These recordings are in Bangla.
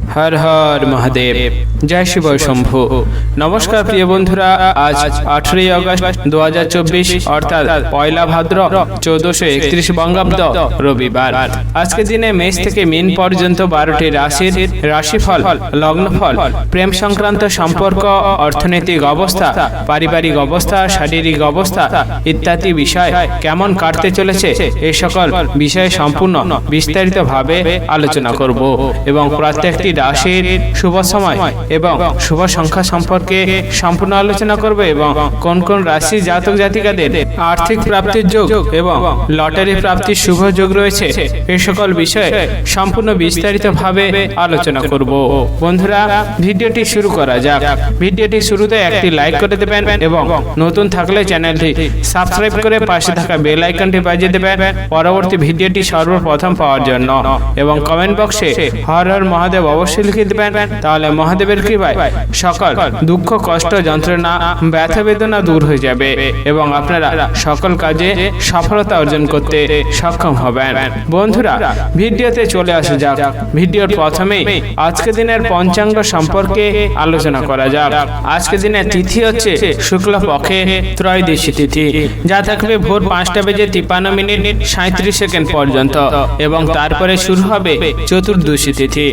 हर हर महादेव। जय शिव शंभु। नमस्कार प्रिय बंधुरा, आज 18 अगस्त 2024 অর্থাৎ পয়লা ভাদ্র 1431 বঙ্গাব্দ রবিবার। আজকের দিনে মেষ থেকে মীন পর্যন্ত 12টি রাশির রাশিফল, লগ্নফল, প্রেম সংক্রান্ত সম্পর্ক, অর্থনৈতিক অবস্থা, পারিবারিক অবস্থা, শারীরিক অবস্থা ইত্যাদি বিষয় কেমন কাটতে চলেছে এই সকল বিষয়ে সম্পূর্ণ বিস্তারিতভাবে আলোচনা করব এবং প্রত্যেকটি রাশির শুভ সময় এবং শুভ সংখ্যা সম্পর্কে সম্পূর্ণ আলোচনা করব এবং কোন কোন রাশি জাতক জাতিকাদের আর্থিক প্রাপ্তির যোগ এবং লটারি প্রাপ্তির শুভ যোগ রয়েছে এই সকল বিষয়ে সম্পূর্ণ বিস্তারিতভাবে আলোচনা করব। বন্ধুরা, ভিডিওটি শুরু করা যাক। ভিডিওটি শুরুতে একটি লাইক করে দেবেন এবং নতুন থাকলে চ্যানেলটি সাবস্ক্রাইব করে পাশে থাকা বেল আইকনটি বাজিয়ে দেবেন পরবর্তী ভিডিওটি সর্বপ্রথম পাওয়ার জন্য এবং কমেন্ট বক্সে হর হর মহাদেব অবশ্যই লিখে দেবেন। তাহলে মহাদেবের কৃপায় সকল দুঃখ, কষ্ট, যন্ত্রণা, ব্যথা বেদনা দূর হয়ে যাবে এবং আপনারা সকল কাজে সফলতা অর্জন করতে সক্ষম হবেন। বন্ধুরা, ভিডিওতে চলে আসা যাক। ভিডিওর প্রথমেই আজকের দিনের পঞ্চাঙ্গ সম্পর্কে আলোচনা করা যাক। আজকের দিনের তিথি হচ্ছে শুক্লপক্ষে ত্রয়োদশী তিথি, যা থাকবে ভোর 5:53 পর্যন্ত এবং তারপরে শুরু হবে চতুর্দশী তিথি।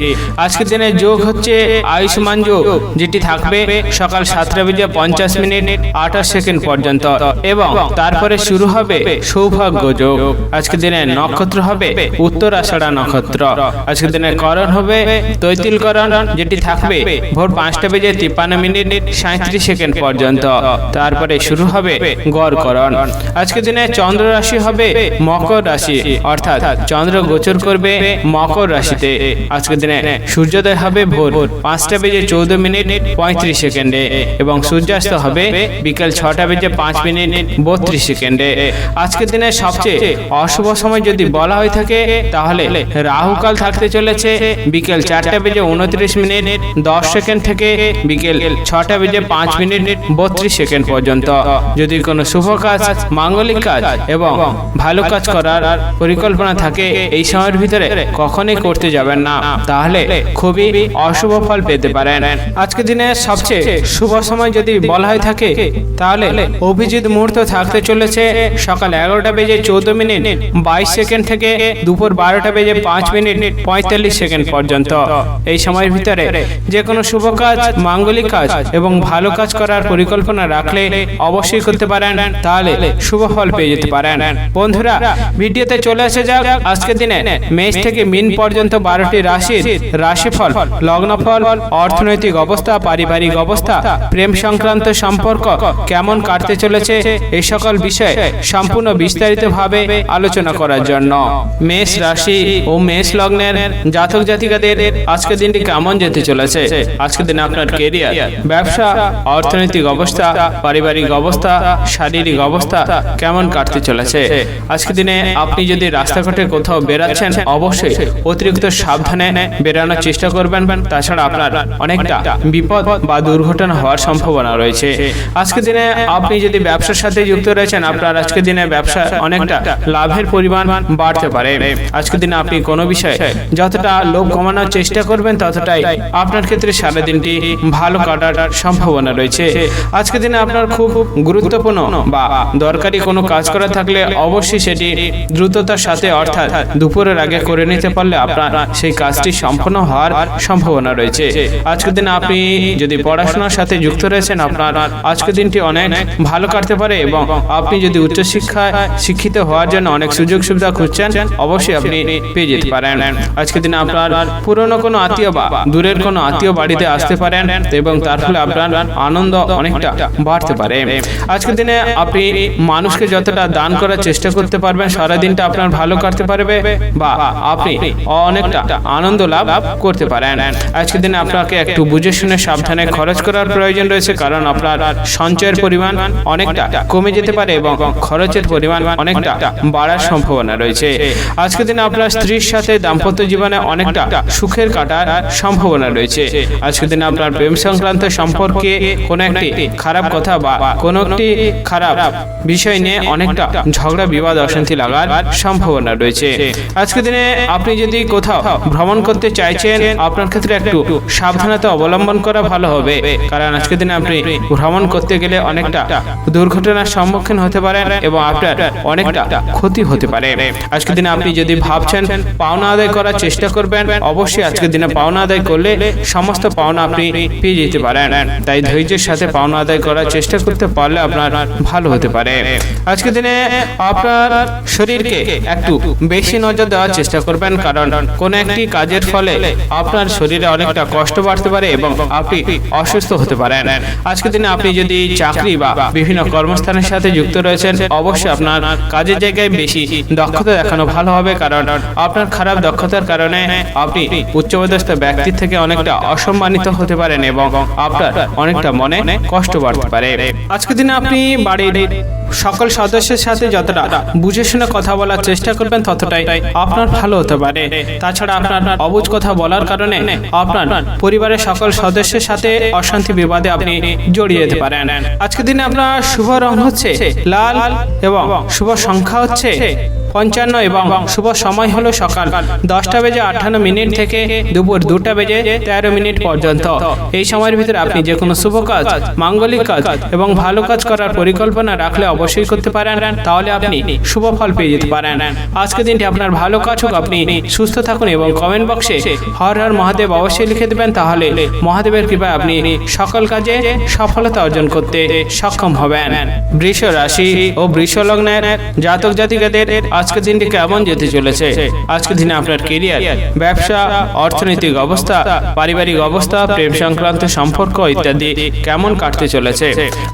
আজকের দিনের যোগ হচ্ছে আয়ুষ্মান যোগ, যেটি থাকবে সকাল 7:50 পর্যন্ত এবং তারপরে শুরু হবে সৌভাগ্য যোগ। আজকের দিনের নক্ষত্র হবে উত্তরাষাঢ়া নক্ষত্র। আজকের দিনের করণ হবে তৈতিলকরণ, যেটি থাকবে ভোর 5:53 পর্যন্ত, তারপরে শুরু হবে গড়করণ। আজকের দিনে চন্দ্র রাশি হবে মকর রাশি, অর্থাৎ চন্দ্র গোচর করবে মকর রাশিতে। আজকের দিনে সূর্যোদয় হবে ভোর 5:14 এবং সূর্যাস্ত হবে বিকেল 6:05 আজকের দিনে সবচেয়ে অশুভ সময় যদি বলা হয়ে থাকে তাহলে রাহুকাল থাকতে চলেছে বিকেল 4:29 থেকে বিকেল 6:05 পর্যন্ত। যদি কোনো শুভ কাজ, মাঙ্গলিক কাজ এবং ভালো কাজ করার পরিকল্পনা থাকে এই সময়ের ভিতরে কখনোই করতে যাবেন না, তাহলে খুবই অশুভ ফল পেতে পারেন। আজকের দিনে সবচেয়ে শুভ সময় যদি বলা হয়ে থাকে তাহলে অভিজিৎ মুহূর্ত থাকতে চলেছে সকাল 11:14 থেকে দুপুর 12:05 পর্যন্ত। এই সময়ের ভিতরে যে কোনো শুভ কাজ, মাঙ্গলিক কাজ এবং ভালো কাজ করার পরিকল্পনা রাখলে অবশ্যই করতে পারেন, তাহলে শুভ ফল পেয়ে যেতে পারেন। বন্ধুরা, ভিডিওতে চলে আসা যাক। আজকের দিনে মেষ থেকে মীন পর্যন্ত 12টি রাশির রাশিফল, লগ্নফল, অর্থনৈতিক অবস্থা, পারিবারিক অবস্থা, প্রেম সংক্রান্ত সম্পর্ক কেমন কাটতে চলেছে এই সকল বিষয়ে সম্পূর্ণ বিস্তারিতভাবে আলোচনা করার জন্য মেষ রাশি ও মেষ লগ্নের জাতক জাতিকাদের আজকের দিনটি কেমন যেতে চলেছে। আজকের দিনে আপনার ক্যারিয়ার, ব্যবসা, অর্থনৈতিক অবস্থা, পারিবারিক অবস্থা, শারীরিক অবস্থা কেমন কাটতে চলেছে। আজকের দিনে আপনি যদি রাস্তাঘাটে কোথাও বেরাচ্ছেন অবশ্যই অতিরিক্ত সাবধানে বেরানোর চেষ্টা করবেন, তাছাড়া আপনার অনেকটা বিপদ বা দুর্ঘটনা হওয়ার সম্ভাবনা রয়েছে। আজকের দিনে আপনি যদি ব্যবসার সাথে যুক্ত রয়েছেন আপনার আজকের দিনে ব্যবসা অনেকটা লাভের পরিমাণ বাড়তে পারে। আজকের দিনে আপনি কোনো বিষয়ে যতটা লোভ কমানোর চেষ্টা করবেন ততটাই আপনার ক্ষেত্রে সারা দিনটি ভালো কাটার সম্ভাবনা রয়েছে। আজকের দিনে আপনার খুব গুরুত্বপূর্ণ বা দরকারি কোনো কাজ করা থাকলে অবশ্যই সেটি দ্রুততার সাথে অর্থাৎ দুপুরের আগে করে নিতে পারলে আপনার সেই কাজটি সম্পন্ন হওয়ার সম্ভাবনা রয়েছে। আজকের দিনে আপনি যদি পড়াশোনার সাথে যুক্ত রয়েছেন আপনার আজকের দিনটি অনেক ভালো কাটতে পারে এবং আপনি যদি উচ্চশিক্ষায় শিক্ষিত হওয়ার জন্য অনেক সুযোগ সুবিধা খুঁজছেন অবশ্যই আপনি পেয়ে যেতে পারেন। আজকের দিনে আপনার পুরনো কোনো আত্মীয় বা দূরের কোনো আত্মীয় বাড়িতে আসতে পারেন এবং তার ফলে আপনার আনন্দ অনেকটা বাড়তে পারে। আজকের দিনে আপনি মানুষকে যতটা দান করার চেষ্টা করতে পারবেন সারা দিনটা আপনার ভালো কাটতে পারবে বা আপনি অনেকটা আনন্দ লাভ করতে পারেন। আজকের দিনে আপনাকে একটু বুঝে শুনে সাবধানে খরচ করার প্রয়োজন রয়েছে, কারণ আপনার সঞ্চয়ের পরিমাণ অনেকটা কমে যেতে পারে এবং খরচের পরিমাণ অনেকটা বাড়ার সম্ভাবনা রয়েছে। আজকের দিনে আপনার স্ত্রীর সাথে দাম্পত্য জীবনে অনেকটা সুখের কাটার সম্ভাবনা রয়েছে। আজকের দিনে আপনার প্রেম সংক্রান্ত সম্পর্কে কোনো একটি খারাপ কথা বা কোনো একটি খারাপ বিষয় নিয়ে অনেকটা ঝগড়া, বিবাদ, অশান্তি লাগার সম্ভাবনা রয়েছে। আজকের দিনে আপনি যদি কোথাও ভ্রমণ করতে চাইছেন আপনার ক্ষেত্রে একটু সাবধানতা অবলম্বন করা ভালো হবে, কারণ আজকের দিনে আপনি ভ্রমণ করতে গেলে অনেকটা দুর্ঘটনার সম্মুখীন হতে পারেন এবং আপনার অনেকটা ক্ষতি হতে পারে। আজকের দিনে আপনি যদি ভাবছেন পাওনা আদায় করার চেষ্টা করবেন, অবশ্যই আজকের দিনে পাওনা আদায় করলে সমস্ত পাওনা আপনি পেয়ে যেতে পারেন। তাই ধৈর্যের সাথে পাওনা আদায় করার চেষ্টা করতে পারলে আপনার ভালো হতে পারে। আজকের দিনে আপনার শরীরকে একটু বেশি নজর দেওয়ার চেষ্টা করবেন, কারণ কোন একটি কাজের ফলে আপনার শরীরে অনেকটা কষ্ট বাড়তে পারে এবং আপনি অসুস্থ হতে পারেন। আজকের দিনে আপনি যদি চাকরি বা বিভিন্ন কর্মস্থানের সাথে যুক্ত রয়েছেন, অবশ্যই আপনার কাজের জায়গায় বেশি দক্ষতা দেখানো ভালো হবে, কারণ আপনার খারাপ দক্ষতার কারণে আপনি উচ্চপদস্থ ব্যক্তির থেকে অনেকটা অসম্মানিত হতে পারেন এবং আপনার অনেকটা মনে কষ্ট বাড়তে পারে। আজকের দিনে আপনি বাড়ির সকল সদস্যের সাথে যতটা বুঝে শুনে কথা বলার চেষ্টা করবেন ততটাই আপনার ভালো হতে পারে। তাছাড়া আপনার অবুঝ কথা বলার কারণে আপনার পরিবারের সকল সদস্যের সাথে অশান্তি বিবাদে আপনি জড়িয়ে যেতে পারেন। আজকের দিনে আপনার শুভ রং হচ্ছে লাল এবং শুভ সংখ্যা হচ্ছে 55 এবং শুভ সময় হলো সকাল 10:58 থেকে দুপুর 2:13 পর্যন্ত। এই সময়ের ভিতরে আপনি যে কোনো শুভ কাজ, মাঙ্গলিক কাজ এবং ভালো কাজ করার পরিকল্পনা রাখলে অবশ্যই করতে পারেন, তাহলে আপনি শুভ ফল পেয়ে যেতে পারেন। আজকের দিনটি আপনার ভালো কাজ হোক, আপনি সুস্থ থাকুন এবং কমেন্ট বক্সে হর হর মহাদেব অবশ্যই লিখে দেবেন, তাহলে মহাদেবের কৃপায় আপনি সকল কাজে সফলতা অর্জন করতে সক্ষম হবেন। বৃষ রাশি ও বৃষ লগ্নের জাতক জাতিকাদের আজকের দিনটি কেমন যেতে চলেছে? আজকের দিনে আপনার ক্যারিয়ার, ব্যবসা, অর্থনৈতিক অবস্থা, পারিবারিক অবস্থা, প্রেম সংক্রান্ত সম্পর্ক ইত্যাদি কেমন কাটতে চলেছে?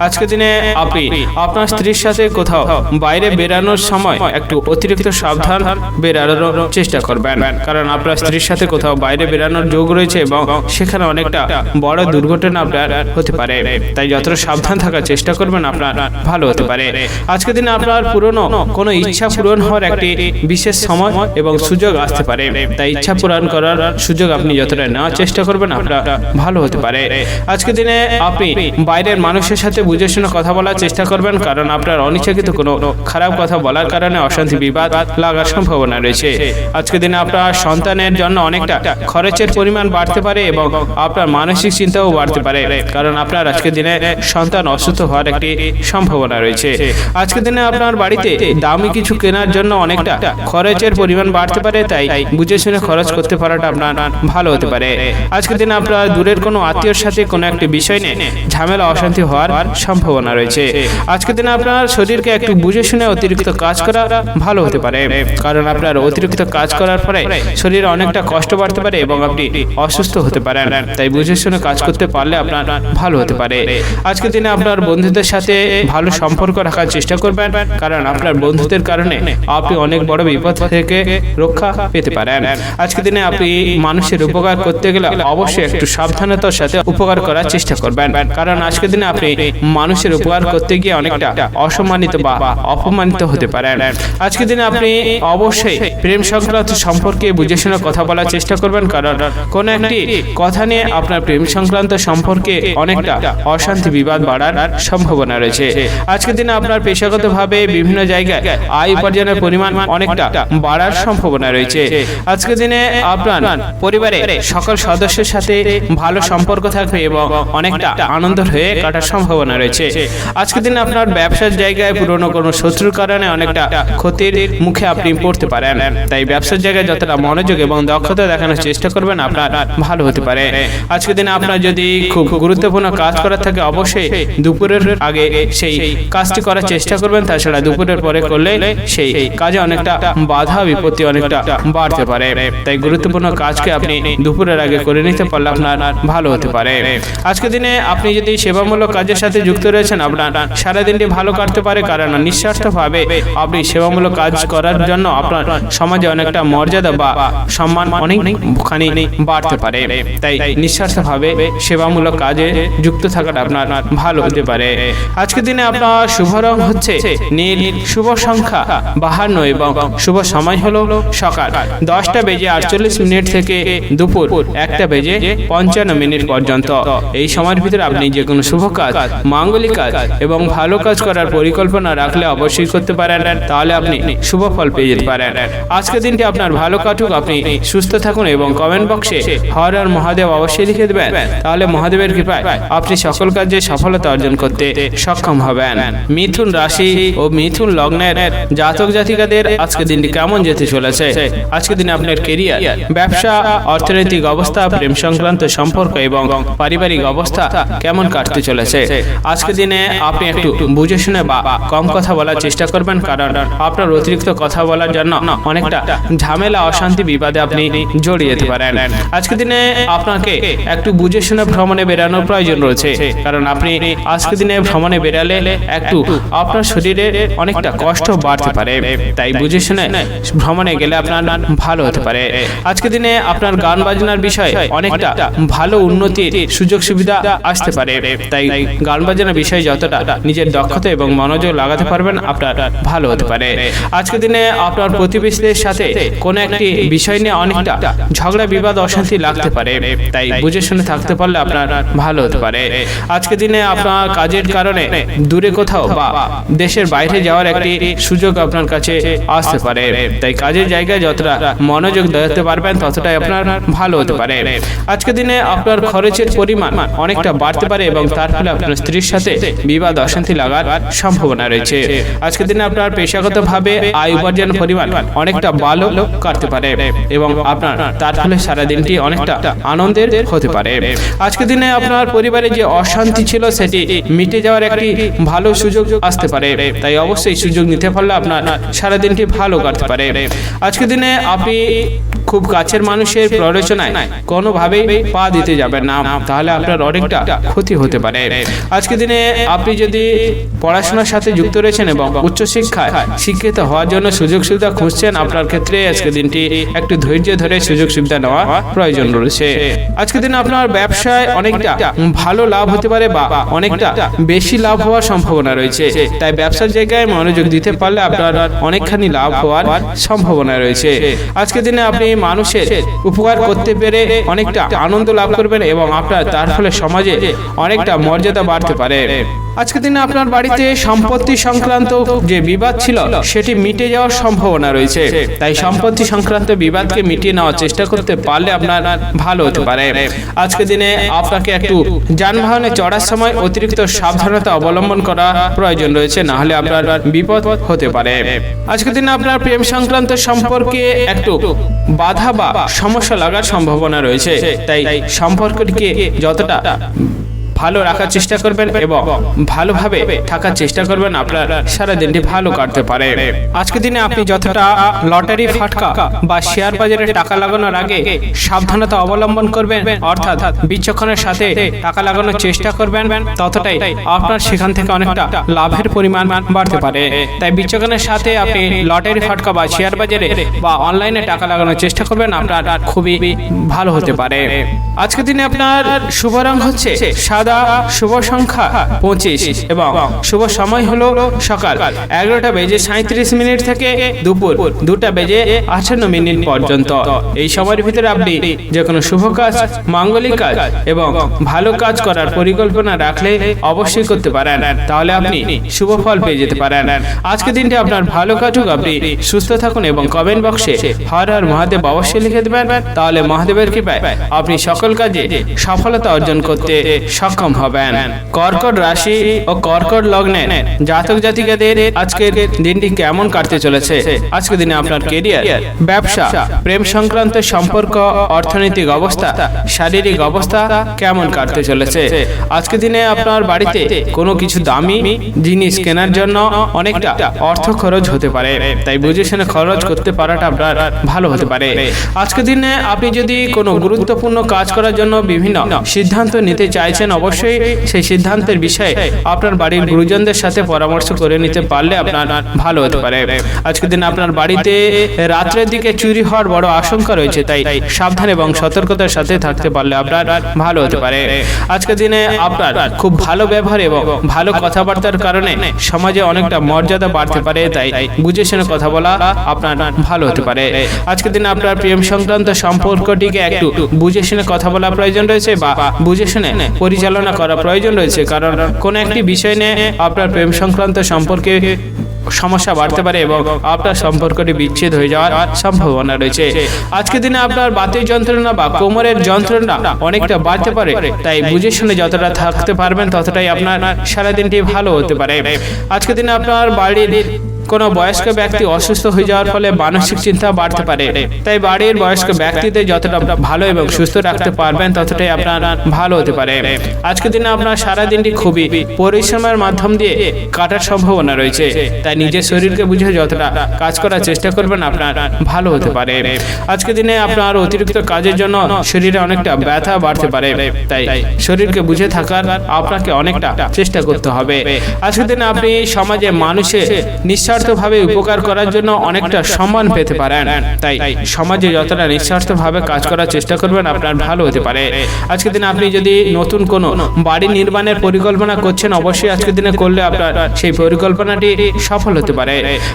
আজকের দিনে আপনি আপনার স্ত্রীর সাথে কোথাও বাইরে বেরানোর সময় একটু অতিরিক্ত সাবধান বেরানোর চেষ্টা করবেন, কারণ আপনার স্ত্রীর সাথে কোথাও বাইরে বেরানোর যোগ রয়েছে এবং সেখানে অনেকটা বড় দুর্ঘটনা আপনার হতে পারে। তাই যতটা সাবধান থাকার চেষ্টা করবেন আপনার ভালো হতে পারে। আজকের দিনে আপনার পুরনো কোনো ইচ্ছা পূরণ হওয়ার একটি বিশেষ সময় এবং সুযোগ আসতে পারে, তাই ইচ্ছা পূরণ করার সুযোগ আপনি যতটা নেওয়ার চেষ্টা করবেন আপনার ভালো হতে পারে। আজকের দিনে আপনি বাইরের মানুষের সাথে বুঝে শুনে কথা বলার চেষ্টা করবেন, কারণ আপনার অনিচ্ছাকৃত কোনো খারাপ কথা বলার কারণে অশান্তি বিবাদ লাগার সম্ভাবনা রয়েছে। আজকের দিনে আপনার সন্তানের জন্য অনেকটা খরচের পরিমাণ বাড়তে পারে এবং আপনার মানসিক চিন্তাও বাড়তে পারে, কারণ আপনার আজকের দিনে সন্তান অসুস্থ হওয়ার একটি সম্ভাবনা রয়েছে। আজকের দিনে আপনার বাড়িতে দামি কিছু কেনার জন্য অনেকটা খরচের পরিমাণ বাড়তে পারে, তাই বুঝে শুনে খরচ করতে পারাটা আপনার ভালো হতে পারে। আজকের দিনে আপনার দূরের কোনো আত্মীয়র সাথে কোনো একটি বিষয় নিয়ে ঝামেলা অশান্তি হওয়ার সম্ভাবনা রয়েছে। আজকের দিনে আপনার শরীরকে একটু বুঝে শুনে অতিরিক্ত কাজ করা ভালো হতে পারে, কারণ আপনার অতিরিক্ত কাজ করার পরে শরীরে অনেকটা কষ্ট বাড়তে পারে এবং আপনি অসুস্থ হতে পারেন, তাই বুঝে শুনে কাজ করতে পারলে আপনার ভালো হতে পারে। আজকের দিনে আপনার বন্ধুদের সাথে ভালো সম্পর্ক রাখার চেষ্টা করবেন, কারণ আপনার বন্ধুদের কারণে আপনি অনেক বড় বিপদ থেকে রক্ষা পেতে পারেন। আজকের দিনে আপনি মানুষের উপকার করতে গেলে অবশ্যই একটু সাবধানতার সাথে উপকার করার চেষ্টা করবেন, কারণ আজকের দিনে আপনি মানুষের উপকার করতে গিয়ে অনেকটা অসম্মানিত বা অপমানিত হতে পারেন। আজকের দিনে আপনি অবশ্যই প্রেম সংক্রান্ত সম্পর্কে বুঝে শুনে কথা বলার চেষ্টা করবেন, কারণ কোন একটি কথা নিয়ে আপনার প্রেম সংক্রান্ত সম্পর্কে অনেকটা অশান্তি বিবাদ বাড়ার সম্ভাবনা রয়েছে। আজকের দিনে আপনার পেশাগতভাবে বিভিন্ন জায়গায় আয় উপার্জনের পরিমাণ অনেকটা বাড়ার সম্ভাবনা রয়েছে। আজকের দিনে আপনার পরিবারের সকল সদস্যের সাথে ভালো সম্পর্ক থাকবে এবং অনেকটা আনন্দ হয়ে কাটার সম্ভাবনা রয়েছে। আজকের দিনে আপনার ব্যবসার জায়গায় পুরনো কোনো শত্রুর কারণে অনেকটা ক্ষতির মুখে আপনি পড়তে পারেন, তাই ব্যবসার জায়গায় যতটা মনোযোগ এবং দক্ষতা দেখানোর চেষ্টা করবেন আপনার ভালো হতে পারে। আজকের দিনে আপনার যদি খুব গুরুত্বপূর্ণ কাজ করার থাকে অবশ্যই দুপুরের আগে সেই কাজটি করার চেষ্টা করবেন, তাছাড়া দুপুরের পরে করলে সেই কাজে অনেকটা বাধা বিপত্তি অনেকটা বাড়তে পারে, তাই গুরুত্বপূর্ণ কাজকে আপনি দুপুরের আগে করে নিতে পারলে আপনার ভালো হতে পারে। আজকের দিনে আপনি যদি সেবামূলক কাজের সাথে যুক্ত রয়েছেন আপনার সারাদিনটি ভালো কাটতে পারে, কারণ নিঃস্বার্থভাবে আপনি সেবামূলক কাজ করার জন্য আপনার সমাজে অনেকটা মর্যাদা বা সম্মান অনেকখানি বাড়তে পারে, তাই নিঃস্বার্থভাবে সেবামূলক কাজে যুক্ত থাকাটা আপনার ভালো হতে পারে। আজকের দিনে আপনার শুভ রং হচ্ছে নীল, শুভ সংখ্যা আহার্য এবং শুভ সময় হলো সকাল 10:48 থেকে দুপুর 1:55 পর্যন্ত। এই সময়ের ভিতরে আপনি যে কোনো শুভ কাজ, মাঙ্গলিক কাজ এবং ভালো কাজ করার পরিকল্পনা রাখলে অবশ্যই করতে পারেন, তাহলে আপনি শুভ ফল পেয়ে যেতে পারেন। আজকের দিনটি আপনার ভালো কাটুক, আপনি সুস্থ থাকুন এবং কমেন্ট বক্সে হর হর মহাদেব অবশ্যই লিখে দেবেন, তাহলে মহাদেবের কৃপায় আপনি সকল কাজে সফলতা অর্জন করতে সক্ষম হবেন। মিথুন রাশি ও মিথুন লগ্নের জাতক জাতিকাদের আজকের দিনটি কেমন যেতে চলেছে? আজকের দিনে আপনার কেরিয়ার, ব্যবসা, অর্থনৈতিক অবস্থা, প্রেম সংক্রান্ত সম্পর্ক এবং পারিবারিক অবস্থা কেমন কাটতে চলেছে? আজকের দিনে আপনি একটু বুঝে শুনে বা কম কথা বলার চেষ্টা করবেন, কারণ আপনার অতিরিক্ত কথা বলার জন্য অনেকটা ঝামেলা, অশান্তি, বিবাদে আপনি জড়িয়ে যেতে পারেন। আজকের দিনে আপনাকে একটু বুঝে শুনে ভ্রমণে বেরানোর প্রয়োজন রয়েছে, কারণ আপনি আজকের দিনে ভ্রমণে বেরালে একটু আপনার শরীরে অনেকটা কষ্ট বাড়তে পারে, তাই বুঝে শুনে ভ্রমণে গেলে আপনার ভালো হতে পারে। আজকের দিনে আপনার গান বাজনার বিষয়ে অনেকটা ভালো উন্নতির সুযোগ সুবিধা আসতে পারে, তাই গান বাজনার বিষয়ে যতটা নিজের দক্ষতা এবং মনোযোগ লাগাতে পারবেন আপনার ভালো হতে পারে। আজকের দিনে আপনার প্রতিবেশীদের সাথে কোনো একটি বিষয় নিয়ে অনেকটা ঝগড়া, বিবাদ, অশান্তি লাগতে পারে, তাই বুঝে শুনে থাকতে পারলে আপনার ভালো হতে পারে। আজকের দিনে আপনার কাজের কারণে দূরে কোথাও বা দেশের বাইরে যাওয়ার একটি সুযোগ আপনার কাছে আসতে পারে, তাই কাজের জায়গায় যতটা মনোযোগ দিতে পারবেন ততটাই আপনার ভালো হতে পারে। আজকের দিনে আপনার খরচের পরিমাণ অনেকটা বাড়তে পারে এবং তার ফলে আপনার স্ত্রীর সাথে বিবাদ, অশান্তি লাগার সম্ভাবনা রয়েছে। আজকের দিনে আপনার পেশাগতভাবে আয় উপার্জনের পরিমাণ অনেকটা ভালো কাটতে পারে এবং আপনার তার ফলে সারা দিনটি অনেকটা আনন্দের হতে পারে। আজকের দিনে আপনার পরিবারে যে অশান্তি ছিল সেটি মিটে যাওয়ার একটি ভালো সুযোগ আসতে পারে, তাই অবশ্যই সুযোগ নিতে পারলে আপনার সারা দিনটি ভালো কাটতে পারে। আজকের দিনে আপনি খুব কাছের মানুষের প্ররোচনায় কোনোভাবেই পা দিতে যাবেন না, তাহলে আপনার অনেকটা ক্ষতি হতে পারে। আজকের দিনে আপনি যদি পড়াশোনার সাথে যুক্ত রয়েছেন এবং উচ্চশিক্ষায় শিক্ষিত হওয়ার জন্য সুযোগ সুবিধা খুঁজছেন, আপনার ক্ষেত্রে আজকের দিনটি একটু ধৈর্য ধরে সুযোগ সুবিধা নেওয়া প্রয়োজন রয়েছে। আজকের দিনে আপনার ব্যবসায় অনেকটা ভালো লাভ হতে পারে বা অনেকটা বেশি লাভ হওয়ার সম্ভাবনা রয়েছে, তাই ব্যবসার জায়গায় মনোযোগ দিতে পারলে আপনার অনেকখানি লাভ হওয়ার সম্ভাবনা রয়েছে। আজকের দিনে আপনি মানুষের উপকার করতে পেরে অনেকটা আনন্দ লাভ করবেন এবং আপনার তার ফলে সমাজে অনেকটা মর্যাদা বাড়তে পারে। আজকের দিনে আপনার বাড়িতে সম্পত্তি সংক্রান্ত যে বিবাদ ছিল সেটি মিটে যাওয়ার সম্ভাবনা রয়েছে, তাই সম্পত্তি সংক্রান্ত বিবাদকে মিটিয়ে নেওয়ার চেষ্টা করতে পারলে আপনার ভালো হতে পারে। আজকের দিনে আপনাকে একটু যানবাহনে চড়ার সময় অতিরিক্ত সাবধানতা অবলম্বন করা প্রয়োজন রয়েছে, না হলে আপনার বিপদ হতে পারে। আজকের দিনে আপনার প্রেম সংক্রান্ত সম্পর্কে একটু বাধা বা সমস্যা লাগার সম্ভাবনা রয়েছে, তাই সম্পর্কটিকে যতটা ভালো রাখার চেষ্টা করবেন এবং ভালোভাবে থাকার চেষ্টা করবেন, আপনার সারা দিনটি ভালো কাটতে পারে। আজকের দিনে আপনি যতটা লটারি, ফাটকা বা শেয়ার বাজারে টাকা লাগানোর আগে সাবধানতা অবলম্বন করবেন, অর্থাৎ বিচক্ষণের সাথে টাকা লাগানোর চেষ্টা করবেন, ততটাই আপনার সেখান থেকে অনেকটা লাভের পরিমাণ বাড়তে পারে। তাই বিচক্ষণের সাথে আপনি লটারি, ফাটকা বা শেয়ার বাজারে বা অনলাইনে টাকা লাগানোর চেষ্টা করবেন, আপনার খুবই ভালো হতে পারে। আজকের দিনে আপনার শুভ রং হচ্ছে সাদা, শুভ সংখ্যা 25 এবং শুভ সময় হলো সকাল 11:37 থেকে দুপুর 2:58 পর্যন্ত। এই সময়ের ভিতরে আপনি যে কোনো শুভ কাজ, মাঙ্গলিক কাজ এবং ভালো কাজ করার পরিকল্পনা রাখলে অবশ্যই করতে পারেন, তাহলে আপনি শুভ ফল পেয়ে যেতে পারেন। আজকের দিনটি আপনার ভালো কাটুক, আপনি সুস্থ থাকুন এবং কমেন্ট বক্সে হর হর মহাদেব অবশ্যই লিখে দেবেন, তাহলে মহাদেবের কৃপায় আপনি সকল কাজে সফলতা অর্জন করতে সক্ষম হবেন। কর্কট রাশি ও কর্কট লগ্নে জাতক জাতিকাদের আজকের দিনটি কেমন কাটতে চলেছে? আজকের দিনে আপনার কেরিয়ার, ব্যবসা, প্রেম সংক্রান্ত সম্পর্ক, অর্থনৈতিক অবস্থা, শারীরিক অবস্থা কেমন কাটতে চলেছে? আজকের দিনে আপনার বাড়িতে কোনো কিছু দামি জিনিস কেনার জন্য অনেকটা অর্থ খরচ হতে পারে, তাই বুঝে শুনে খরচ করতে পারাটা আপনার ভালো হতে পারে। আজকের দিনে আপনি যদি কোনো গুরুত্বপূর্ণ কাজ করার জন্য বিভিন্ন সিদ্ধান্ত নিতে চাইছেন, অবশ্যই সেই সিদ্ধান্তের বিষয়ে আপনার বাড়ির গুরুজনদের সাথে পরামর্শ করে নিতে পারলে আপনার ভালো হতে পারে। আজকের দিনে আপনার বাড়িতে রাত্রের দিকে চুরি হওয়ার বড় আশঙ্কা রয়েছে, তাই সাবধান এবং সতর্কতার সাথে থাকতে পারলে আপনার ভালো হতে পারে। আজকের দিনে আপনার খুব ভালো ব্যবহার এবং ভালো কথাবার্তার কারণে সমাজে অনেকটা মর্যাদা বাড়তে পারে, তাই বুঝে শুনে কথা বলা আপনার ভালো হতে পারে। আজকের দিনে আপনার প্রেম সংক্রান্ত সম্পর্কটিকে একটু বুঝে শুনে কথা বলা প্রয়োজন রয়েছে বা বুঝে শুনে পরিচালনা করা প্রয়োজন রয়েছে, কারণ কোন একটি বিষয় নিয়ে আপনার প্রেম সংক্রান্ত সম্পর্কে সমস্যা বাড়তে পারে এবং আপনার সম্পর্কটি বিচ্ছেদ হয়ে যাওয়ার সম্ভাবনা রয়েছে। আজকের দিনে আপনার বাতের যন্ত্রণা বা কোমরের যন্ত্রণা অনেকটা বাড়তে পারে, তাই বুঝে শুনে যতটা থাকতে পারবেন ততটাই আপনার সারাদিনটি ভালো হতে পারে। আজকের দিনে আপনার বাড়ির কোনো বয়স্ক ব্যক্তি অসুস্থ হয়ে যাওয়ার ফলে মানসিক চিন্তা বাড়তে পারে, তাই বাড়ির বয়স্ক ব্যক্তিদের যতটা ভালো এবং সুস্থ রাখতে পারবেন ততটাই আপনার ভালো হতে পারে। আজকের দিনে আপনার সারা দিনটি খুবই পরিশ্রমের মাধ্যম দিয়ে কাটার সম্ভাবনা রয়েছে, তাই নিজের শরীরকে বুঝে যতটা কাজ করার চেষ্টা করবেন আপনার ভালো হতে পারে। আজকের দিনে আপনার অতিরিক্ত কাজের জন্য শরীরে অনেকটা ব্যথা বাড়তে পারে, তাই শরীরকে বুঝে থাকার আপনাকে অনেকটা চেষ্টা করতে হবে। আজকের দিনে আপনি সমাজে মানুষের নিঃস্বার্থভাবে উপকার করার জন্য অনেকটা সম্মান পেতে পারেন, তাই সমাজে যতটা নিঃস্বার্থভাবে কাজ করার চেষ্টা করবেন আপনার ভালো হতে পারে। আজকের দিনে আপনি যদি নতুন কোনো বাড়ি নির্মাণের পরিকল্পনা করছেন অবশ্যই আজকের দিনে করলে আপনার সেই পরিকল্পনাটি সফল হতে পারে।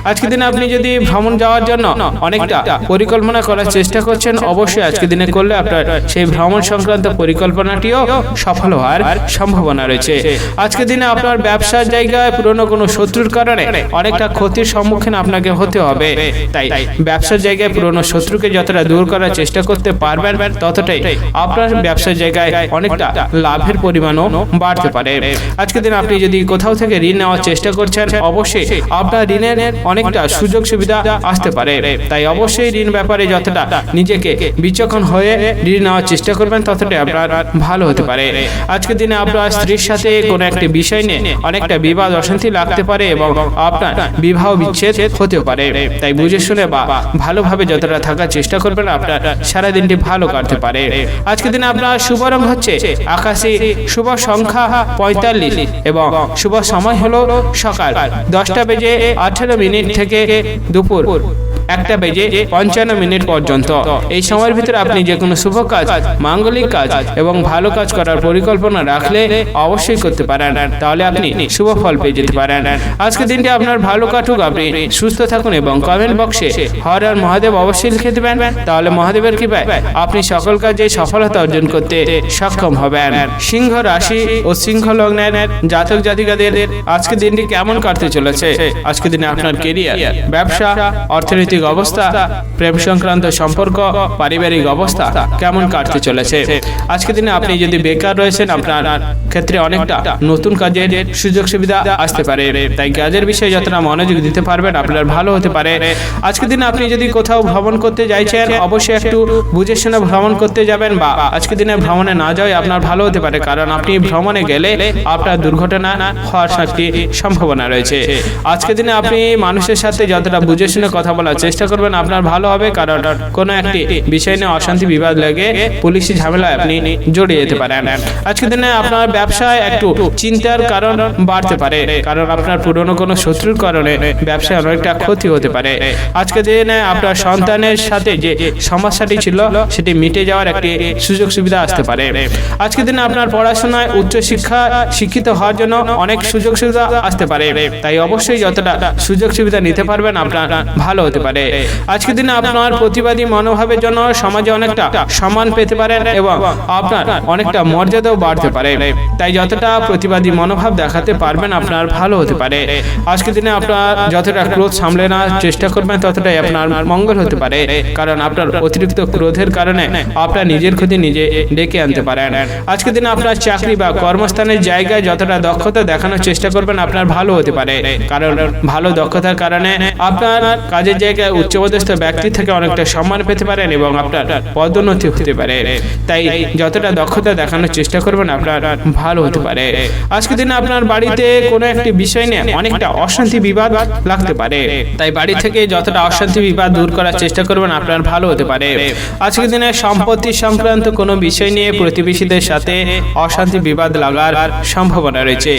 আজকের দিনে আপনি যদি ভ্রমণ যাওয়ার জন্য অনেকটা পরিকল্পনা করার চেষ্টা করছেন অবশ্যই আজকের দিনে করলে আপনার সেই ভ্রমণ সংক্রান্ত পরিকল্পনাটিও সফল হওয়ার সম্ভাবনা রয়েছে। আজকের দিনে আপনার ব্যবসার জায়গায় পুরনো কোনো শত্রুর কারণে অনেকটা ক্ষতির সম্মুখীন আপনাকে হতে হবে, তাই ব্যবসার জায়গায় পুরনো শত্রুকে যতটা দূর করার চেষ্টা করতে পারবেন ততটাই আপনার ব্যবসার জায়গায় অনেকটা লাভের পরিমাণও বাড়তে পারে। আজকের দিন আপনি যদি কোথাও থেকে ঋণ নেওয়ার চেষ্টা করছেন অবশ্যই আপনার ঋণের অনেকটা সুযোগ সুবিধা আসতে পারে, তাই অবশ্যই ঋণ ব্যাপারে যতটা নিজেকে বিচক্ষণ হয়ে ঋণ নেওয়ার চেষ্টা করবেন ততটাই আপনার ভালো হতে পারে। আজকের দিনে আপনার স্ত্রীর সাথে কোনো একটি বিষয় নিয়ে অনেকটা বিবাদ অশান্তি লাগতে পারে এবং আপনার বিবাহ বিচ্ছেদ হতে পারে, তাই বুঝে শুনে বা ভালোভাবে যতটা থাকার চেষ্টা করবেন আপনার সারা দিনটি ভালো কাটতে পারে। আজকের দিনে আপনার শুভ রং হচ্ছে আকাশী, শুভ সংখ্যা 45 এবং শুভ সময় হলো সকাল 10:18 থেকে দুপুর 1:55 পর্যন্ত। এই সময়ের ভিতরে আপনি যে কোনো শুভ কাজ, মাঙ্গলিক কাজ এবং ভালো কাজ করার পরিকল্পনা রাখলে অবশ্যই করতে পারেন, তাহলে আপনি শুভ ফল পেয়ে যেতে পারেন। আজকের দিনটি আপনার ভালো কাটুক, আপনি সুস্থ থাকুন এবং কমেন্ট বক্সে হর হর মহাদেব অবশ্যই লিখে দেবেন, তাহলে মহাদেবের কৃপায় আপনি সকল কাজে সফলতা অর্জন করতে সক্ষম হবেন। সিংহ রাশি ও সিংহ লগ্নের জাতক জাতিকাদের আজকের দিনটি কেমন কাটতে চলেছে? আজকের দিনে আপনার কেরিয়ার, ব্যবসা, অর্থনৈতিক অবস্থা, প্রেম সংক্রান্ত সম্পর্ক, পারিবারিক অবস্থা কেমন কাটতে চলেছে? আজকের দিনে আপনি যদি বেকার রয়েছেন আপনার ক্ষেত্রে অনেকটা নতুন কাজের সুযোগ সুবিধা আসতে পারে, তাই কাজের বিষয়ে যতটা মনোযোগ দিতে পারবেন আপনার ভালো হতে পারে। আজকের দিনে আপনি যদি কোথাও ভ্রমণ করতে চাইছেন অবশ্যই একটু বুঝে শুনে ভ্রমণ করতে যাবেন, বা আজকের দিনে ভ্রমণে না যাওয়াই আপনার ভালো হতে পারে, কারণ আপনি ভ্রমণে গেলে আপনার দুর্ঘটনা হওয়ার একটি সম্ভাবনা রয়েছে। আজকের দিনে আপনি মানুষের সাথে যতটা বুঝে শুনে কথা বলার চেষ্টা করবেন আপনার ভালো হবে, কারণ কোনো একটি বিষয় নিয়ে অশান্তি বিবাদ লেগে পুলিশি ঝামেলায় আপনি জড়িয়ে যেতে পারেন। আজকের দিনে আপনার ব্যবসায় একটু চিন্তার কারণ বাড়তে পারে, কারণ আপনার পুরনো কোনো শত্রুর কারণে ব্যবসায় অনেকটা ক্ষতি হতে পারে। আজকের দিনে আপনার সন্তানের সাথে যে সমস্যাটি ছিল সেটি মিটে যাওয়ার একটি সুযোগ সুবিধা আসতে পারে। আজকের দিনে আপনার পড়াশোনায় উচ্চ শিক্ষিত হওয়ার জন্য অনেক সুযোগ সুবিধা আসতে পারে, তাই অবশ্যই যতটা সুযোগ সুবিধা নিতে পারবেন আপনার ভালো হতে পারে। আজকের দিনে আপনার প্রতিবাদী মনোভাবের জন্য সমাজে অনেকটা সম্মান পেতে পারেন এবং আপনার অনেকটা মর্যাদাও বাড়তে পারে, তাই যতটা প্রতিবাদী মনোভাব দেখাতে পারবেন আপনার ভালো হতে পারে। আজকের দিনে আপনার যতটা ক্রোধ সামলে নেওয়ার চেষ্টা করবেন ততটাই আপনার মঙ্গল হতে পারে, কারণ আপনার অতিরিক্ত ক্রোধের কারণে আপনার নিজের ক্ষতি নিজে ডেকে আনতে পারেন। আজকের দিনে আপনার চাকরি বা কর্মস্থানের জায়গায় যতটা দক্ষতা দেখানোর চেষ্টা করবেন আপনার ভালো হতে পারে, কারণ ভালো দক্ষতার কারণে আপনার কাজের জায়গায় জায়গায় উচ্চপদস্থ ব্যক্তি থেকে অনেকটা সম্মান পেতে পারেন এবং আপনার পদোন্নতি হতে পারে। তাই যতটা দক্ষতা দেখানোর চেষ্টা করবেন আপনার ভালো হতে পারে। আজকের দিনে আপনার বাড়িতে কোনো একটি বিষয় নিয়ে অনেকটা অশান্তি বিবাদ লাগতে পারে, তাই বাড়ি থেকে যতটা অশান্তি বিবাদ দূর করার চেষ্টা করবেন আপনার ভালো হতে পারে। আজকের দিনে সম্পত্তি সংক্রান্ত কোনো বিষয় নিয়ে প্রতিবেশীদের সাথে অশান্তি বিবাদ লাগার সম্ভাবনা রয়েছে।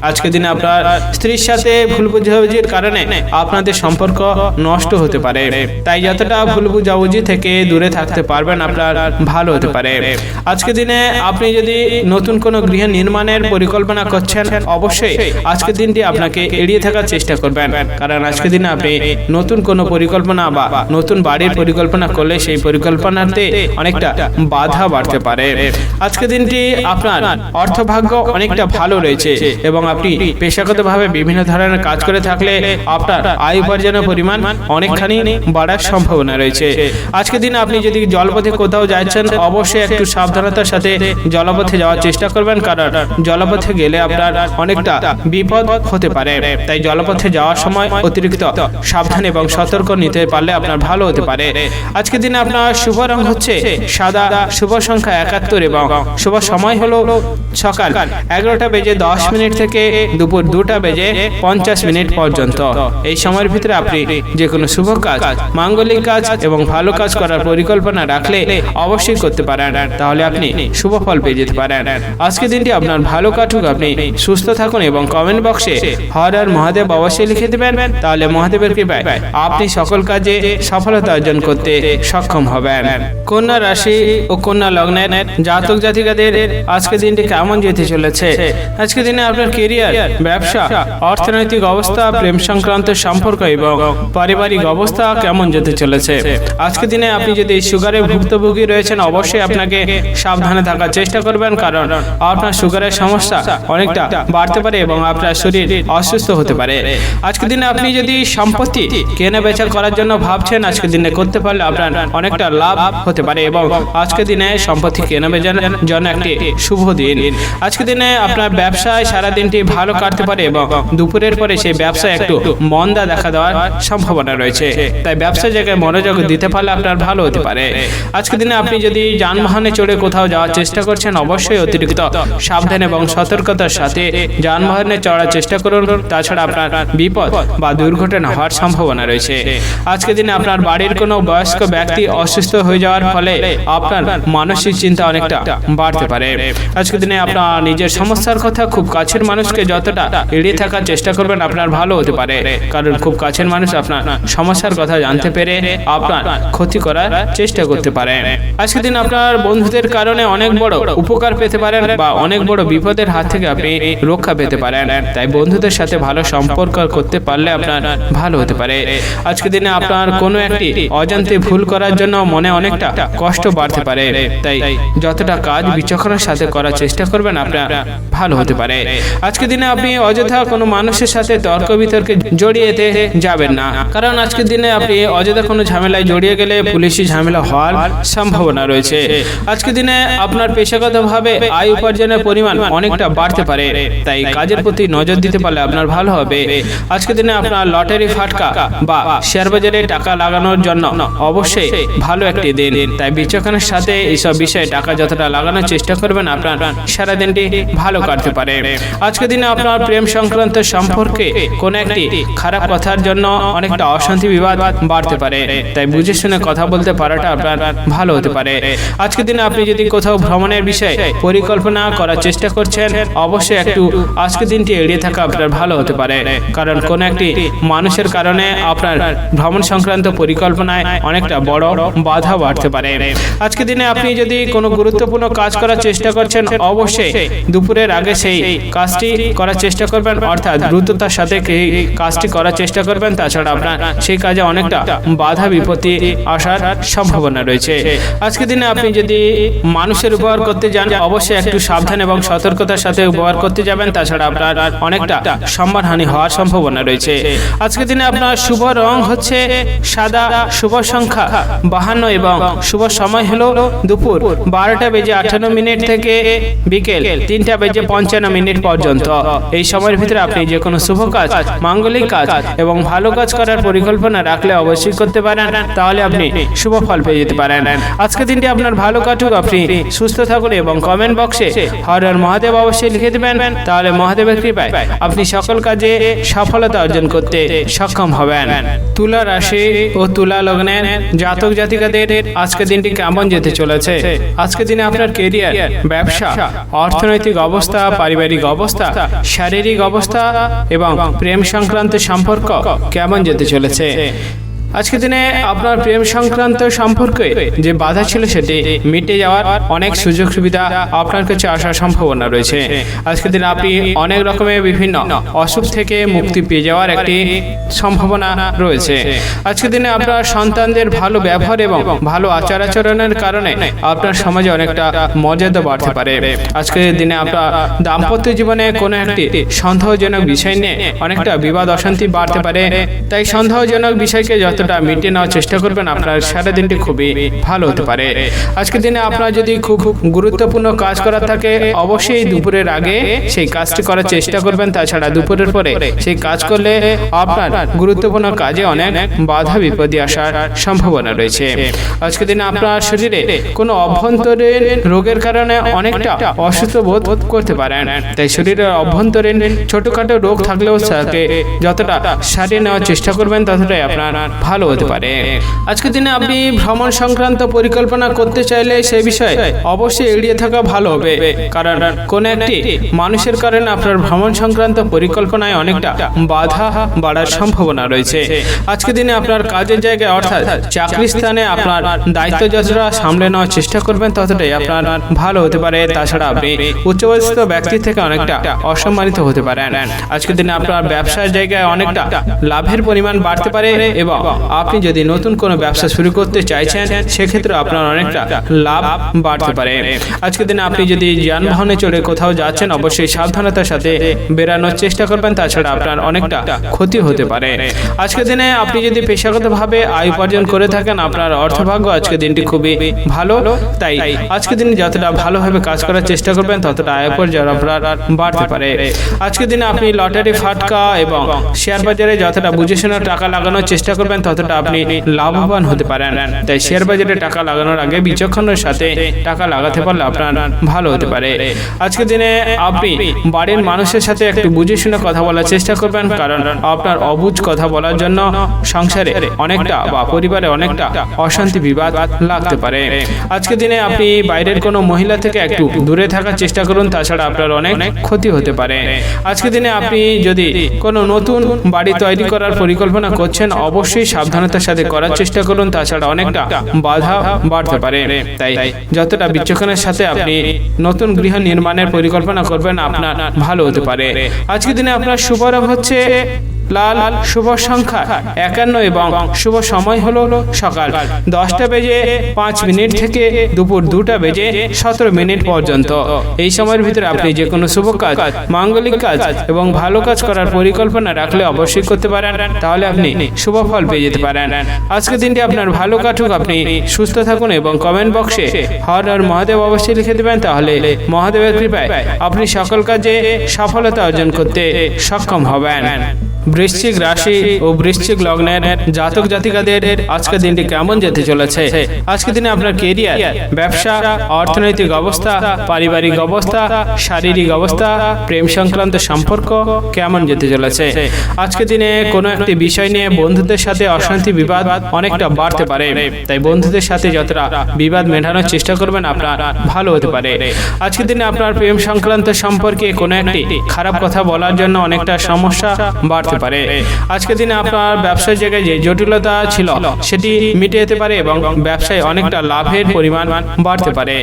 আজকের দিনে আপনার স্ত্রীর সাথে ভুল বুঝাবুঝির কারণে আপনাদের সম্পর্ক নষ্ট হতে পারে, তাই যতটা ভুল বুঝাবুঝি থেকে দূরে থাকতে পারবেন আপনার ভালো হতে পারে। আজকের দিনে আপনি যদি নতুন কোনো গৃহ নির্মাণের পরিকল্পনা করছেন, অবশ্যই আজকের দিনটি আপনাকে এড়িয়ে থাকার চেষ্টা করবেন, কারণ আজকের দিনে আপনি নতুন কোনো পরিকল্পনা বা নতুন বাড়ির পরিকল্পনা করলে সেই পরিকল্পনাতে অনেকটা বাধা বাড়তে পারে। আজকের দিনটি আপনার অর্থভাগ্য অনেকটা ভালো রয়েছে এবং আপনি পেশাগতভাবে বিভিন্ন ধরনের কাজ করে থাকলে আপনার আয় উপার্জনের পরিমাণ অনেকখানি বাড়ার সম্ভাবনা রয়েছে। আজকের দিনে আপনি যদি জলপথে কোথাও যাচ্ছেন, অবশ্যই একটু সাবধানতার সাথে জলপথে যাওয়ার চেষ্টা করবেন, কারণ জলপথে গেলে আপনার অনেকটা বিপদ হতে পারে। তাই জলপথে যাওয়ার সময় অতিরিক্ত সাবধান এবং সতর্ক নিতে পারলে আপনার ভালো হতে পারে। আজকের দিনে আপনার শুভ রং হচ্ছে সাদা, শুভ সংখ্যা 71 এবং শুভ সময় হলো সকাল 11:10 থেকে দুপুর 2:50 পর্যন্ত। এই সময়ের ভিতরে আপনি যে কোনো শুভ কাজ, মাঙ্গলিক কাজ এবং ভালো কাজ করার পরিকল্পনা রাখলে অবশ্যই করতে পারেন, তাহলে আপনি শুভ ফল পেয়ে যেতে পারেন। আজকের দিনটি আপনার ভালো কাটুক, আপনি সুস্থ থাকুন এবং কমেন্ট বক্সে হর হর মহাদেব অবশ্যই লিখে দেবেন, তাহলে মহাদেবের কৃপায় আপনি সকল কাজে সফলতা অর্জন করতে সক্ষম হবেন। কন্যা রাশি ও কন্যা লগ্নের জাতক জাতিকাদের আজকের দিনটি কেমন যেতে চলেছে? আজকের দিনে আপনার কেরিয়ার, ব্যবসা, অর্থনৈতিক অবস্থা, প্রেম সংক্রান্ত সম্পর্ক এবং পারিবারিক অবস্থা কেমন যেতে চলেছে? আজকের দিনে আপনি যদি সুগারে ভুক্তভোগী রয়েছেন, অবশ্যই আপনাকে সাবধানে থাকার চেষ্টা করবেন, কারণ আপনার সুগারের সমস্যা অনেকটা বাড়তে পারে এবং আপনার শরীর অসুস্থ হতে পারে। আজকের দিনে আপনি যদি সম্পত্তি কেনা বেচা করার জন্য ভাবছেন, আজকের দিনে করতে পারলে আপনার অনেকটা লাভ হতে পারে এবং আজকের দিনে সম্পত্তি কেনা বেচার জন্য একটি শুভ দিন। আজকের দিনে আপনার ব্যবসায় সারা দিনটি ভালো কাটতে পারে এবং দুপুরের পরে সেই ব্যবসায় একটু মন্দা দেখা দেওয়ার সম্ভাবনা রয়েছে, তাই ব্যবসা জায়গায় মনোযোগ দিতে পারলে আপনার ভালো হতে পারে। আজকের দিনে আপনি যদি যানবাহনে চড়ে কোথাও যাওয়ার চেষ্টা করছেন, অবশ্যই অতিরিক্ত সাবধান এবং সতর্কতার সাথে যানবাহনে চড়ার চেষ্টা করুন, তাছাড়া আপনার বিপদ বা দুর্ঘটনা হওয়ার সম্ভাবনা রয়েছে। আজকের দিনে আপনার বাড়ির কোনো বয়স্ক ব্যক্তি অসুস্থ হয়ে যাওয়ার ফলে আপনার মানসিক চিন্তা অনেকটা বাড়তে পারে। আজকের দিনে আপনার নিজের সমস্যার কথা খুব কাছের মানুষকে যতটা এড়িয়ে থাকার চেষ্টা করবেন আপনার ভালো হতে পারে, কারণ খুব কাছের মানুষ আপনার সমস্যার কথা জানতে পেরে আপনার ক্ষতি করার চেষ্টা করতে পারে। আজকের দিন আপনার বন্ধুদের কারণে অনেক বড় উপকার পেতে পারেন বা অনেক বড় বিপদের হাত থেকে আপনি রক্ষা পেতে পারেন, তাই বন্ধুদের সাথে ভালো সম্পর্ক করতে পারলে আপনার ভালো হতে পারে। আজকের দিনে আপনার কোনো একটি অজান্তে ভুল করার জন্য মনে অনেকটা কষ্ট বাড়তে পারে, তাই যতটা কাজ বিচক্ষণের সাথে করার চেষ্টা করবেন আপনার ভালো হতে পারে। আজকের দিনে আপনি অযথা কোনো মানুষের সাথে তর্ক বিতর্কে জড়িয়ে যাবেন না, কারণ আজকের দিনে আপনি অযথা কোনো ঝামেলায় জড়িয়ে গেলে পুলিশি ঝামেলা হওয়ার সম্ভাবনা রয়েছে। আজকের দিনে আপনার পেশাগতভাবে আয় উপার্জনের পরিমাণ অনেকটা বাড়তে পারে, তাই কাজের প্রতি নজর দিতে পারলে আপনার ভালো হবে। আজকের দিনে আপনার লটারি ফাটকা বা শেয়ার বাজারে টাকা লাগানোর জন্য অবশ্যই ভালো একটি দিন, তাই বিচক্ষণের সাথে এইসব বিষয়ে টাকা যতটা লাগানোর চেষ্টা করবেন আপনার সারা দিনটি ভালো কাটতে পারে। আজকের দিনে আপনার প্রেম সংক্রান্ত সম্পর্কে কোনো একটি খারাপ কথার জন্য অনেকটা অশান্তি বিবাদ বাড়তে পারে, তাই বুঝে শুনে কথা বলতে পারাটা আপনার ভালো হতে পারে। আজকের দিনে আপনি যদি কোথাও ভ্রমণের বিষয়ে পরিকল্পনা করার চেষ্টা করছেন, অবশ্যই একটু আজকের দিনটি এড়িয়ে থাকা আপনার ভালো হতে পারে, কারণ কোনো একটি মানুষের কারণে আপনার ভ্রমণ সংক্রান্ত পরিকল্পনায় অনেকটা বড় বাধা বাড়তে পারে। আজকের দিনে আপনি যদি কোনো গুরুত্বপূর্ণ কাজ করার চেষ্টা করছেন, অবশ্যই দুপুরের আগে সেই কাজটি করার চেষ্টা করবেন, অর্থাৎ দ্রুততার সাথে কাজটি করার চেষ্টা করবেন, তাছাড়া আপনার সেই কাজে অনেকটা বাধা বিপত্তি আসার সম্ভাবনা রয়েছে। আজকের দিনে আপনি যদি মানুষের উপকার করতে যান, অবশ্যই একটু সাবধান এবং সতর্কতার সাথে উপকার করতে যাবেন, তাছাড়া আপনার অনেকটা সম্মানহানি হওয়ার সম্ভাবনা রয়েছে। আজকের দিনে আপনার শুভ রং হচ্ছে সাদা, শুভ সংখ্যা 52 এবং শুভ সময় হলো দুপুর 12:58 থেকে বিকেল 3:55 পর্যন্ত। এই সময়ের ভিতরে আপনি যে কোনো শুভ কাজ, মাঙ্গলিক কাজ এবং ভালো কাজ করার পরিকল্পনা পরিকল্পনা রাখলে অবশ্যই করতে পারেন, তাহলে আপনি শুভ ফল পেয়ে যেতে পারেন। আজকের দিনটি আপনার ভালো কাটুক, আপনি সুস্থ থাকুন এবং কমেন্ট বক্সে হর হর মহাদেব অবশ্যই লিখে দেবেন, তাহলে মহাদেবের কৃপায় আপনি সকল কাজে সফলতা অর্জন করতে সক্ষম হবেন। তুলা রাশি ও তুলা লগ্নের জাতক জাতিকাদের আজকের দিনটি কেমন যেতে চলেছে? আজকের দিনে আপনার কেরিয়ার, ব্যবসা, অর্থনৈতিক অবস্থা, পারিবারিক অবস্থা, শারীরিক অবস্থা এবং প্রেম সংক্রান্ত সম্পর্ক কেমন যেতে চলেছে? আজকের দিনে আপনার প্রেম সংক্রান্ত সম্পর্কে যে বাধা ছিল সেটি মিটে যাওয়ার অনেক সুযোগ সুবিধা আপনার কাছে আসার সম্ভাবনা রয়েছে। আজকের দিনে আপনি অনেক রকমের বিভিন্ন অসুখ থেকে মুক্তি পেয়ে যাওয়ার একটি সম্ভাবনা রয়েছে। আজকের দিনে আপনার সন্তানদের ভালো ব্যবহার এবং ভালো আচার আচরণের কারণে আপনার সমাজে অনেকটা মর্যাদা বাড়তে পারে। আজকের দিনে আপনার দাম্পত্য জীবনে কোনো একটি সন্দেহজনক বিষয় নিয়ে অনেকটা বিবাদ অশান্তি বাড়তে পারে। তাই সন্দেহজনক বিষয়কে যতটা মিটিয়ে নেওয়ার চেষ্টা করবেন, আপনার সারা দিনটি খুবই ভালো হতে পারে। আজকের দিনে আপনার যদি খুব গুরুত্বপূর্ণ কাজ করার থাকে, অবশ্যই দুপুরের আগে সেই কাজটি করার চেষ্টা করবেন। তাছাড়া দুপুরের পরে সেই কাজ করলে আপনার গুরুত্বপূর্ণ কাজে অনেক বাধা বিপত্তি আসার সম্ভাবনা রয়েছে। আজকের দিনে আপনার শরীরে কোনো অভ্যন্তরীণ রোগের কারণে অনেকটা অসুস্থ বোধ করতে পারেন। তাই শরীরের অভ্যন্তরীণ ছোটখাটো রোগ থাকলেও তাকে যতটা সারিয়ে নেওয়ার চেষ্টা করবেন, ততটাই আপনার ভালো হতে পারে। আজকের দিনে আপনি ভ্রমণ সংক্রান্ত পরিকল্পনা করতে চাইলে সেই বিষয়ে অবশ্যই এড়িয়ে থাকা ভালো হবে, কারণ কোন একটি মানুষের কারণে আপনার ভ্রমণ সংক্রান্ত পরিকল্পনায় অনেকটা বাধা বাড়ার সম্ভাবনা রয়েছে। আজকের দিনে আপনার কাজের জায়গায় অর্থাৎ চাকরি স্থানে আপনার দায়িত্ব যতটা সামলে নেওয়ার চেষ্টা করবেন, ততটাই আপনার ভালো হতে পারে। তাছাড়া আপনি উচ্চপদস্থ ব্যক্তি থেকে অনেকটা অসম্মানিত হতে পারেন। আজকের দিনে আপনার ব্যবসার জায়গায় অনেকটা লাভের পরিমাণ বাড়তে পারে এবং আপনি যদি নতুন কোনো ব্যবসা শুরু করতে চাইছেন, সেক্ষেত্রে আপনার অনেকটা লাভ বাড়তে পারে। আজকের দিনে আপনি যদি যানবাহনে চড়ে কোথাও যাচ্ছেন, অবশ্যই সাবধানতার সাথে বেরানোর চেষ্টা করবেন। তাছাড়া আপনার অনেকটা ক্ষতি হতে পারে। আজকের দিনে আপনি যদি পেশাগতভাবে আয় উপার্জন করে থাকেন, আপনার অর্থভাগ্য আজকের দিনটি খুবই ভালো। তাই আজকের দিনে যতটা ভালোভাবে কাজ করার চেষ্টা করবেন, ততটা আয় উপার্জন আপনার বাড়তে পারে। আজকের দিনে আপনি লটারি, ফাটকা এবং শেয়ার বাজারে যতটা বুঝে শুনে টাকা লাগানোর চেষ্টা করবেন, ততটা আপনি লাভবান হতে পারেন। তাই শেয়ার বাজারে টাকা লাগানোর আগে বিচক্ষণের সাথে টাকা লাগাতে পারলে আপনার ভালো হতে পারে। আজকের দিনে আপনি বাড়ির মানুষের সাথে একটু বুঝে শুনে কথা বলার চেষ্টা করবেন, কারণ আপনার অবুঝ কথা বলার জন্য সংসারে অনেকটা বা পরিবারে অনেকটা অশান্তি বিবাদ লাগতে পারে। আজকের দিনে আপনি বাইরের কোনো মহিলা থেকে একটু দূরে থাকার চেষ্টা করুন, তাছাড়া আপনার অনেক ক্ষতি হতে পারে। আজকের দিনে আপনি যদি কোনো নতুন বাড়ি তৈরি করার পরিকল্পনা করছেন, অবশ্যই সাবধানতার সাথে করার চেষ্টা করুন। তাছাড়া অনেকটা বাধা বাড়তে পারে। তাই যতটা বিচক্ষণের সাথে আপনি নতুন গৃহ নির্মাণের পরিকল্পনা করবেন, আপনার ভালো হতে পারে। আজকের দিনে আপনার শুভ রং হচ্ছে লাল, শুভ সংখ্যা 51 এবং শুভ সময় হলো সকাল 10:05 থেকে দুপুর 2:17 পর্যন্ত। এই সময়ের ভিতরে আপনি যে কোনো শুভ কাজ, মাঙ্গলিক কাজ এবং ভালো কাজ করার পরিকল্পনা রাখলে অবশ্যই করতে পারেন, তাহলে আপনি শুভ ফল পেয়ে যেতে পারেন। আজকের দিনটি আপনার ভালো কাটুক, আপনি সুস্থ থাকুন এবং কমেন্ট বক্সে হর হর মহাদেব অবশ্যই লিখে দেবেন, তাহলে মহাদেবের কৃপায় আপনি সকল কাজে সফলতা অর্জন করতে সক্ষম হবেন। বৃশ্চিক রাশি ও বৃশ্চিক লগ্নের জাতক জাতিকাদের আজকের দিনটি কেমন যেতে চলেছে? আজকের দিনে আপনার কেরিয়ার, ব্যবসা, অর্থনৈতিক অবস্থা, পারিবারিক অবস্থা, শারীরিক অবস্থা, প্রেম সংক্রান্ত সম্পর্ক কেমন যেতে চলেছে? আজকের দিনে কোনো একটি বিষয় নিয়ে বন্ধুদের সাথে অশান্তি বিবাদ অনেকটা বাড়তে পারে। তাই বন্ধুদের সাথে যতটা বিবাদ মেটানোর চেষ্টা করবেন, আপনার ভালো হতে পারে। আজকের দিনে আপনার প্রেম সংক্রান্ত সম্পর্কে কোনো একটি খারাপ কথা বলার জন্য অনেকটা সমস্যা বাড়তে পারে। আজকের দিনে আপনার ব্যবসার জায়গায় যে জটিলতা ছিল সেটি মিটে যেতে পারে এবং ব্যবসায় অনেকটা লাভের পরিমাণ বাড়তে পারে।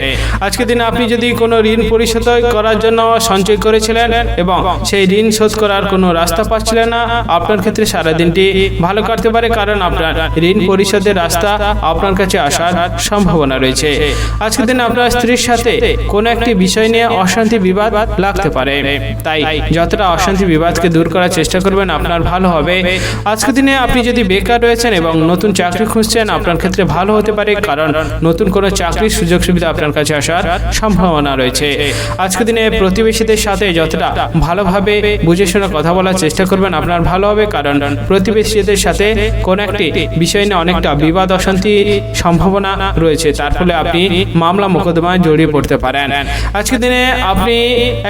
আজকের দিনে আপনি যদি কোনো ঋণ পরিশোধ করার জন্য সঞ্চয় করেছিলেন এবং সেই ঋণ শোধ করার কোনো রাস্তা পাচ্ছিলেন না, আপনার ক্ষেত্রে সারা দিনটি ভালো কাটতে পারে, কারণ আপনার ঋণ পরিশোধের রাস্তা আপনার কাছে আসার সম্ভাবনা রয়েছে। আজকের দিনে আপনার স্ত্রীর সাথে কোনো একটি বিষয় নিয়ে অশান্তি বিবাদ লাগতে পারে। তাই যতটা অশান্তি বিবাদকে দূর করার চেষ্টা করবেন, আপনার ভালো হবে। আজকের দিনে আপনি যদি বেকার রয়েছেন এবং নতুন চাকরি খুঁজছেন, আপনার ক্ষেত্রে ভালো হতে পারে, কারণ নতুন কোনো চাকরির সুযোগ সুবিধা আপনার কাছে আসার সম্ভাবনা রয়েছে। আজকের দিনে প্রতিবেশীদের সাথে যতটা ভালোভাবে বুঝে শুনে কথা বলার চেষ্টা করবেন আপনার ভালো হবে, কারণ প্রতিবেশীদের সাথে কোনো একটি বিষয় নিয়ে অনেকটা বিবাদ অশান্তি সম্ভাবনা রয়েছে, তার ফলে আপনি মামলা মোকদ্দমায় জড়িয়ে পড়তে পারেন। আজকের দিনে আপনি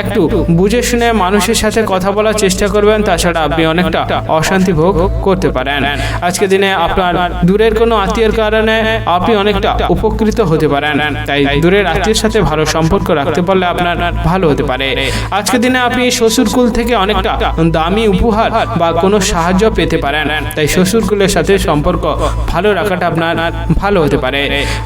একটু বুঝে শুনে মানুষের সাথে কথা বলার চেষ্টা করবেন, তাছাড়া আপনি অনেকটা অশান্তি ভোগ করতে পারেন। আজকের দিনে আপনার দূরের কোনো আত্মীয়ের কারণে আপনি অনেকটা উপকৃত হতে পারেন, তাই দূরের আত্মীয়ের সাথে ভালো সম্পর্ক রাখতে পারলে আপনার ভালো হতে পারে। আজকের দিনে আপনি শ্বশুরকুল থেকে অনেকটা দামি উপহার বা কোনো সাহায্য পেতে পারেন, তাই শ্বশুরকুলের সাথে সম্পর্ক ভালো রাখাটা আপনার ভালো হতে পারে।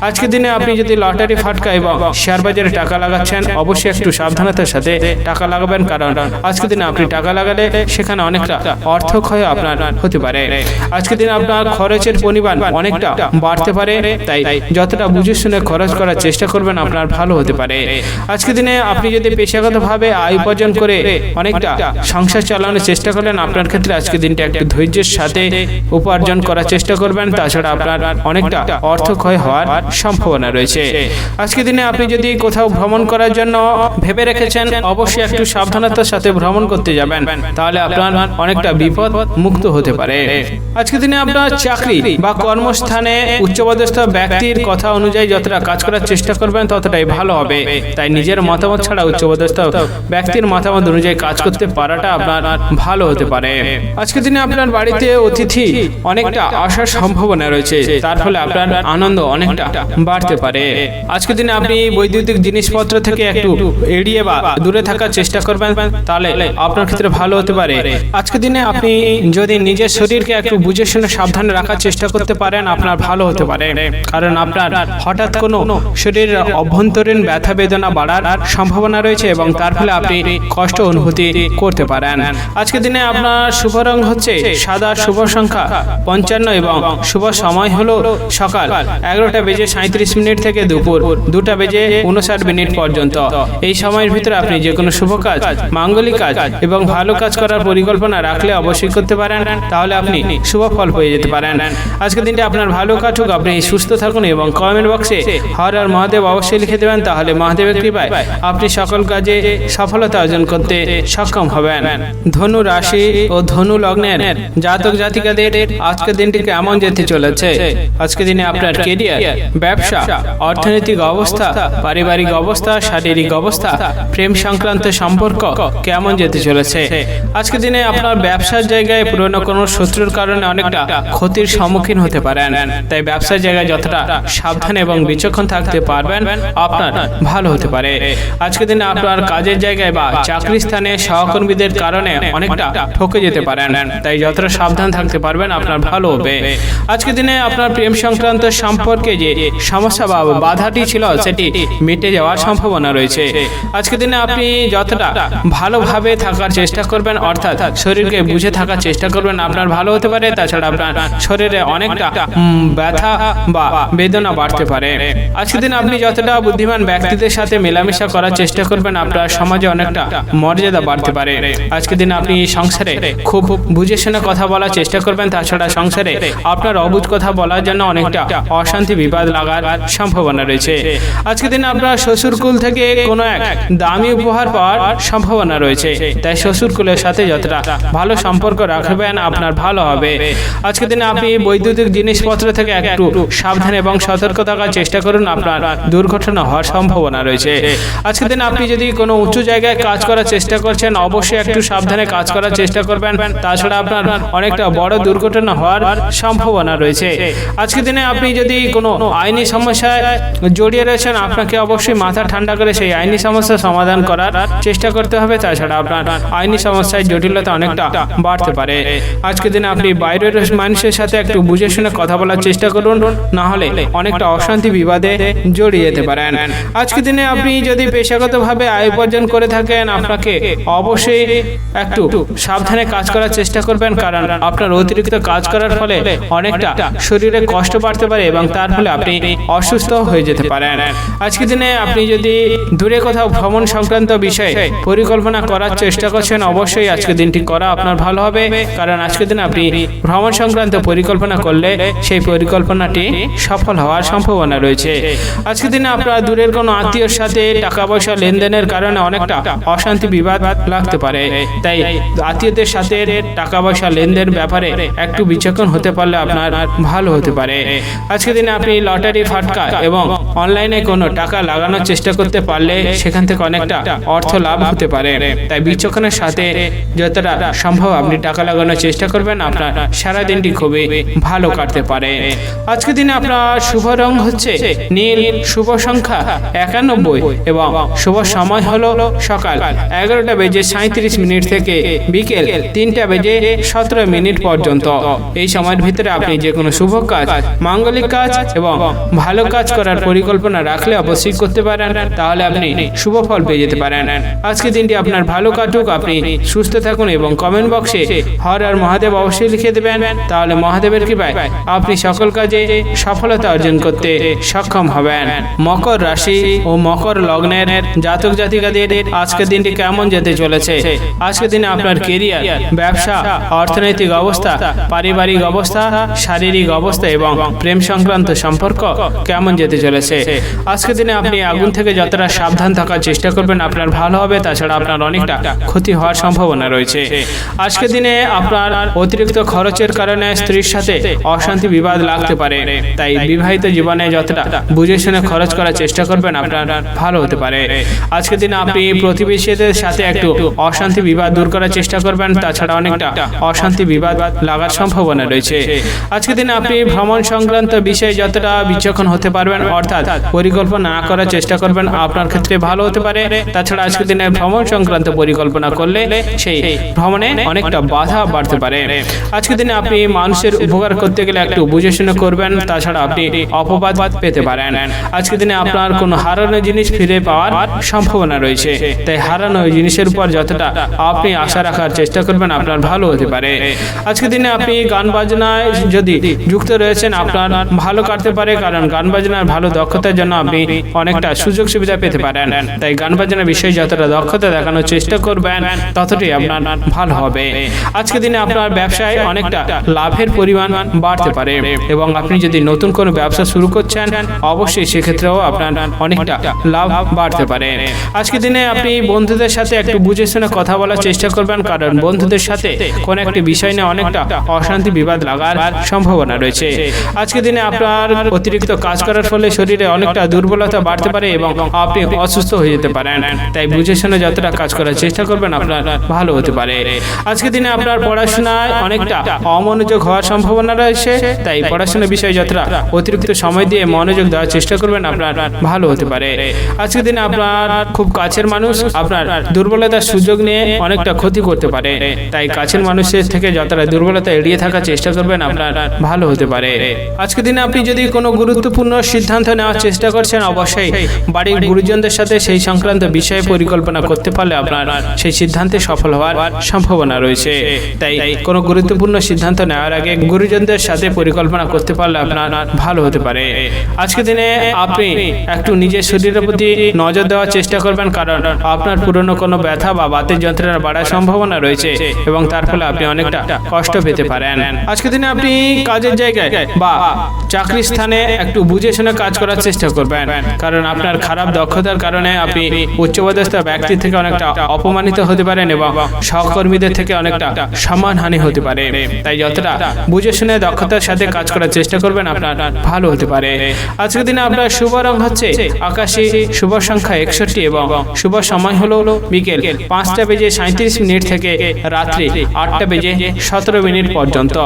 আজকের দিনে আপনি যদি লটারি ফাটকা এবং শেয়ার বাজারে টাকা লাগাচ্ছেন, অবশ্যই একটু সাবধানতার সাথে টাকা লাগাবেন, কারণ আজকের দিনে আপনি টাকা লাগালে সেখানে অনেকটা অর্থ ক্ষয় আপনার হতে পারে। আজকের দিনে আপনার খরচের পরিমাণ অনেকটা বাড়তে পারে, তাই যতটা বুঝে শুনে খরচ করার চেষ্টা করবেন আপনার ভালো হতে পারে। আজকের দিনে আপনি যদি পেশাগতভাবে আয় উপার্জন করে অনেকটা সংসার চালানোর চেষ্টা করেন, আপনার ক্ষেত্রে আজকের দিনটা একটু ধৈর্যের সাথে উপার্জন করার চেষ্টা করবেন, তাছাড়া আপনার অনেকটা অর্থ ক্ষয় হওয়ার সম্ভাবনা রয়েছে। আজকের দিনে আপনি যদি কোথাও ভ্রমণ করার জন্য ভেবে রেখেছেন, অবশ্যই একটু সাবধানতার সাথে ভ্রমণ করতে যাবেন, তাহলে আপনার অনেকটা বিপদ মুক্ত হতে পারে। আজকের দিনে আপনার চাকরি বা কর্মস্থানে উচ্চপদস্থ ব্যক্তির কথা অনুযায়ী যতটা কাজ করার চেষ্টা করবেন ততটাই ভালো হবে, তাই নিজের মতামত ছাড়া উচ্চপদস্থ ব্যক্তির মতামত অনুযায়ী কাজ করতে পারাটা আপনার ভালো হতে পারে। আজকের দিনে আপনার বাড়িতে অতিথি অনেকটা আসার সম্ভাবনা রয়েছে, তার ফলে আপনার আনন্দ অনেকটা বাড়তে পারে। আজকের দিনে আপনি বৈদ্যুতিক জিনিসপত্র থেকে একটু এড়িয়ে বা দূরে থাকার চেষ্টা করবেন, তাহলে আপনার ক্ষেত্রে ভালো হতে পারে। আজকের দিনে আপনি যদি নিজের শরীরকে একটু বুঝে শুনে সাবধানে রাখার চেষ্টা করতে পারেন, আপনার ভালো হতে পারে, কারণ আপনার হঠাৎ কোনো শরীরের অভ্যন্তরীণ ব্যথা বেদনা বাড়ার সম্ভাবনা রয়েছে এবং তার ফলে আপনি কষ্ট অনুভূতি করতে পারেন। আজকের দিনে আপনার শুভ রং হচ্ছে সাদা, শুভ সংখ্যা 55 এবং শুভ সময় হলো সকাল 11:37 থেকে দুপুর 2:59 পর্যন্ত। এই সময়ের ভিতরে আপনি যে কোনো শুভ কাজ, মাঙ্গলিক কাজ এবং ভালো কাজ করার পরিকল্পনা রাখলে অবশ্যই করতে পারেন, তাহলে আপনি শুভ ফল পেয়ে যেতে পারেন। আজকের দিনটা আপনার ভালো কাটুক, আপনি সুস্থ থাকুন এবং কমেন্ট বক্সে হর আর মহাদেব অবশ্যই লিখে দেবেন, তাহলে মহাদেবের কৃপায় আপনি সকল কাজে সফলতা অর্জন করতে সক্ষম হবেন। ধনু রাশি ও ধনু লগ্নের জাতক জাতিকাদের আজকের দিনটি কেমন যেতে চলেছে? আজকের দিনে আপনার কেরিয়ার, ব্যবসা, অর্থনৈতিক অবস্থা, পারিবারিক অবস্থা, শারীরিক অবস্থা, প্রেম সংক্রান্ত সম্পর্ক কেমন যেতে চলেছে? আজকের দিনে আপনার ব্যবসার জায়গায় পুরনো কোনো শত্রুর কারণে অনেকটা ক্ষতির সম্মুখীন হতে পারেন, তাই ব্যবসার জায়গায় যতটা সাবধান এবং বিচক্ষণ থাকতে পারবেন আপনার ভালো হতে পারে। আজকের দিনে আপনার কাজের জায়গায় বা চাকরি স্থানে সহকর্মীদের কারণে অনেকটা ঠকে যেতে পারেন, তাই যতটা সাবধান থাকতে পারবেন আপনার ভালো হবে। আজকের দিনে আপনার প্রেম সংক্রান্ত সম্পর্কে যে সমস্যা বা বাধাটি ছিল সেটি মিটে যাওয়ার সম্ভাবনা রয়েছে। আজকের দিনে আপনি যতটা ভালোভাবে থাকার চেষ্টা করবেন, অর্থাৎ শরীরকে বুঝে থাকার চেষ্টা করবেন, আপনার ভালো হতে পারে। তাছাড়া আপনার শরীরে অনেকটা ব্যথা বা বেদনা বাড়তে পারে। আজকের দিন আপনি যতটা বুদ্ধিমান ব্যক্তিদের সাথে মেলামেশা করার চেষ্টা করবেন, আপনার সমাজে অনেকটা মর্যাদা বাড়তে পারে। আজকের দিন আপনি সংসারে খুব বুঝে শুনে কথা বলার চেষ্টা করবেন, তাছাড়া সংসারে আপনার অবুঝ কথা বলার জন্য অনেকটা অশান্তি বিবাদ লাগার সম্ভাবনা রয়েছে। আজকের দিন আপনার শ্বশুরকুল থেকে কোনো এক দামি উপহার পাওয়ার সম্ভাবনা রয়েছে, তাই শ্বশুরকুলের সাথে যতটা ভালো সম্পর্ক রাখবেন আপনার ভালো হবে। আজকের দিনে আপনি বৈদ্যুতিক জিনিসপত্র থেকে একটু সাবধান এবং সতর্ক থাকার চেষ্টা করুন, আপনার দুর্ঘটনা হওয়ার সম্ভাবনা রয়েছে। আজকের দিনে আপনি যদি কোনো উঁচু জায়গায় কাজ করার চেষ্টা করছেন, অবশ্যই একটু সাবধানে কাজ করার চেষ্টা করবেন, তাছাড়া আপনার অনেকটা বড় দুর্ঘটনা হওয়ার সম্ভাবনা রয়েছে। আজকের দিনে আপনি যদি কোনো আইনি সমস্যায় জড়িয়ে রয়েছেন, আপনাকে অবশ্যই মাথা ঠান্ডা করে সেই আইনি সমস্যার সমাধান করার চেষ্টা করতে হবে, তাছাড়া আপনার আইনি সমস্যায় জটিলতা অনেকটা বাড়তে পারে। আজকের দিনে আপনি বাইরের মানুষের সাথে একটু বুঝে শুনে কথা বলার চেষ্টা করুন, না হলে অনেকটা অশান্তি বিবাদে জড়িয়ে যেতে পারেন। আজকের দিনে আপনি যদি পেশাগতভাবে আয় উপার্জন করে থাকেন, আপনাকে অবশ্যই একটু সাবধানে কাজ করার চেষ্টা করবেন, কারণ আপনার অতিরিক্ত কাজ করার ফলে অনেকটা শরীরে কষ্ট বাড়তে পারে এবং তার ফলে আপনি অসুস্থ হয়ে যেতে পারেন। আজকের দিনে আপনি যদি দূরে কোথাও ভ্রমণ সংক্রান্ত বিষয়ে পরিকল্পনা করার চেষ্টা করছেন, অবশ্যই আজকের দিনটি করা আপনার ভালো হবে, কারণ আজকের দিনে আপনি ভ্রমণ সংক্রান্ত পরিকল্পনা করলে সেই পরিকল্পনাটি সফল হওয়ার সম্ভাবনা রয়েছে। আজকের দিনে আপনার দূরের কোনো আত্মীয়র সাথে টাকা পয়সা লেনদেনের কারণে অনেকটা অশান্তি বিবাদ লাগতে পারে, তাই আত্মীয়দের সাথে টাকা পয়সা লেনদেন ব্যাপারে একটু বিচক্ষণ হতে পারলে আপনার ভালো হতে পারে। আজকের দিনে আপনি লটারি, ফাটকা এবং অনলাইনে কোনো টাকা লাগানোর চেষ্টা করতে পারলে সেখান থেকে অনেকটা অর্থ লাভ হতে পারে, তাই বিচক্ষণের সাথে যতটা সম্ভব আপনি টাকা লাগানোর চেষ্টা করবেন, আপনার সারা দিনটি খুবই ভালো কাটতে পারে। আজকের দিনে আপনার শুভ রং হচ্ছে নীল, শুভ সংখ্যা 91 এবং শুভ সময় হলো সকাল 11:37 থেকে বিকেল 3:17 পর্যন্ত। এই সময়ের ভিতরে আপনি যে কোনো শুভ কাজ, মাঙ্গলিক কাজ এবং ভালো কাজ করার পরিকল্পনা রাখলে অবশ্যই করতে পারেন, তাহলে আপনি শুভ ফল পেয়ে যেতে পারেন। আজকে দিনটি আপনার ভালো কাটুক, আপনি সুস্থ থাকুন এবং কমেন্ট বক্সে হর আর মহাদেব অবশ্যই লিখে দেবেন, তাহলে মহাদেবের কৃপায় আপনি সকল কাজে সফলতা অর্জন করতে সক্ষম হবেন। মকর রাশি ও মকর লগ্নের জাতক জাতিকাদের আজকের দিনটি কেমন যেতে চলেছে? আজকের দিনে আপনার কেরিয়ার, ব্যবসা, অর্থনৈতিক অবস্থা, পারিবারিক অবস্থা, শারীরিক অবস্থা এবং প্রেম সংক্রান্ত সম্পর্ক কেমন যেতে চলেছে? আজকের দিনে আপনি আগুন থেকে যতটা সাবধান থাকার চেষ্টা করবেন আপনার ভালো হবে, তাছাড়া আপনার অনেকটা ক্ষতি হওয়ার সম্ভাবনা রয়েছে। আজকের দিনে আপনার অতিরিক্ত খরচের কারণে স্ত্রীর সাথে অশান্তি বিবাদ লাগতে পারে, তাই বিবাহিত জীবনে যতটা বুঝে শুনে খরচ করার চেষ্টা করবেন আপনার ভালো হতে পারে। আজকের দিনে আপনি প্রতিবেশীদের সাথে একটু অশান্তি বিবাদ দূর করার চেষ্টা করবেন, তাছাড়া অনেকটা অশান্তি বিবাদ লাগার সম্ভাবনা রয়েছে। আজকের দিনে আপনি ভ্রমণ সংক্রান্ত বিষয়ে যতটা বিচক্ষণ হতে পারবেন, অর্থাৎ পরিকল্পনা না করার চেষ্টা করবেন, আপনার ক্ষেত্রে ভালো হতে পারে। তাছাড়া আজকের দিনে ভ্রমণ সংক্রান্ত পরিকল্পনা করলে সেই ভ্রমণে অনেকটা বাধা বাড়তে পারে। আজকের দিনে আপনি মানুষের উপকার করতে গেলে একটু বুঝে শুনে করবেন, তাছাড়া আপনি অপবাদ পেতে পারেন। আজকের দিনে আপনার কোনো হারানো জিনিস ফিরে পাওয়ার সম্ভাবনা রয়েছে, তাই হারানো জিনিসের উপর যতটা আপনি আশা রাখার চেষ্টা করবেন আপনার ভালো হতে পারে। আজকের দিনে আপনি গান বাজনায় যদি যুক্ত রয়েছেন আপনার ভালো কাটতে পারে, কারণ গান বাজনার ভালো দক্ষতার জন্য আপনি অনেকটা সুযোগ সুবিধা পেতে পারেন, তাই গান বাজনার বিষয়ে যতটা দক্ষতা দেখানোর চেষ্টা করবেন ততটাই আপনার ভালো হবে। আজকের দিনে আপনার ব্যবসায় অনেকটা লাভের পরিমাণ বাড়তে পারে এবং আপনি যদি নতুন কোনো ব্যবসা শুরু করছেন অবশ্যই সেক্ষেত্রেও আপনার অনেকটা লাভ বাড়তে পারে। আজকের দিনে আপনি বন্ধুদের সাথে একটু বুঝে শুনে কথা বলার চেষ্টা করবেন, কারণ বন্ধুদের সাথে কোনো একটি বিষয় নিয়ে অনেকটা অশান্তি বিবাদ লাগার সম্ভাবনা রয়েছে। আজকের দিনে আপনার অতিরিক্ত কাজ করার ফলে শরীরে অনেকটা দুর্বলতা বাড়তে পারে এবং আপনি অসুস্থ হয়ে যেতে পারেন, তাই বুঝে শুনে যতটা কাজ করার চেষ্টা করবেন আপনার ভালো হতে পারে। আজকের দিনে আপনার পড়াশোনায় অনেকটা অমনোযোগ হওয়ার সম্ভাবনা রয়েছে, তাই পড়াশোনার বিষয়ে যতটা অতিরিক্ত সময় দিয়ে মনোযোগ দেওয়ার চেষ্টা করবেন আপনার ভালো হতে পারে। আজকের দিনে আপনার খুব কাছের মানুষ আপনার দুর্বলতার সুযোগ নিয়ে অনেকটা ক্ষতি করতে পারে, তাই কাছের মানুষের থেকে যতটা দুর্বলতা এড়িয়ে থাকার চেষ্টা করবেন আপনার ভালো হতে পারে। আজকের দিনে আপনি যদি কোনো গুরুত্বপূর্ণ সিদ্ধান্ত নেওয়ার চেষ্টা করছেন অবশ্যই বাড়ির গুরুজনদের সাথে সেই সংক্রান্ত বিষয়ে পরিকল্পনা করতে পারলে আপনার সেই সিদ্ধান্তে সফল হওয়ার সম্ভাবনা রয়েছে, তাই কোনো গুরুত্বপূর্ণ সিদ্ধান্ত নেওয়ার আগে গুরুজনদের সাথে পরিকল্পনা করতে পারলে আপনার ভালো হতে পারে। আজকের দিনে আপনি একটু নিজের শরীরের প্রতি নজর দেওয়ার চেষ্টা করবেন, কারণ আপনার পুরনো কোনো ব্যথা বা বাতের যন্ত্রণা বাড়ার সম্ভাবনা রয়েছে এবং তার ফলে আপনি অনেকটা কষ্ট পেতে পারেন। আজকের দিনে আপনি কাজের জায়গায় বা চাকরি স্থানে একটু বুঝে শুনে কাজ করার চেষ্টা করবেন, কারণ আপনার খারাপ দক্ষতার কারণে আপনি উচ্চপদস্থ ব্যক্তি থেকে অনেকটা অপমানিত হতে পারেন এবং সহকর্মীদের থেকে অনেকটা সম্মানহানি হতে পারে, তাই যতটা বুঝে শুনে দক্ষতার সাথে কাজ করার চেষ্টা করবেন আপনার ভালো হতে পারে। আজকের দিনে আপনার শুভ রং হচ্ছে আকাশী, শুভ সংখ্যা 61 এবং শুভ সময় হলো বিকেল 5:37 থেকে রাত্রি 8:17 পর্যন্ত।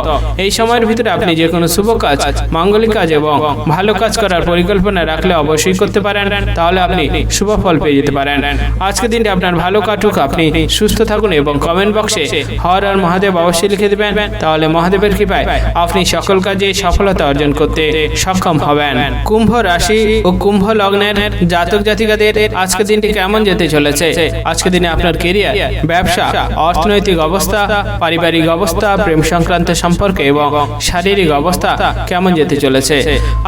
এই সময়ের ভিতরে আপনি যে কোনো শুভ কাজ, মাঙ্গলিক কাজ এবং ভালো কাজ করার পরিকল্পনা রাখলে অবশ্যই করতে পারেন, তাহলে আপনি শুভ ফল পেয়ে যেতে পারেন। আজকের দিনটি আপনার ভালো কাটুক, আপনি সুস্থ থাকুন এবং কমেন্ট বক্সে হর আর মহাদেব অবশ্যই লিখে দেবেন, তাহলে মহাদেবের কৃপায় আপনি সকল কাজে সফলতা অর্জন করতে সক্ষম হবেন। কুম্ভ রাশি ও কুম্ভ লগ্নের জাতক জাতিকাদের আজকের দিনটি কেমন যেতে চলেছে? আজকের দিনে আপনার কেরিয়ার, ব্যবসা, অর্থনৈতিক অবস্থা, পারিবারিক অবস্থা, প্রেম সংক্রান্ত সম্পর্ক এবং শারীরিক অবস্থা কেমন যেতে চলেছে?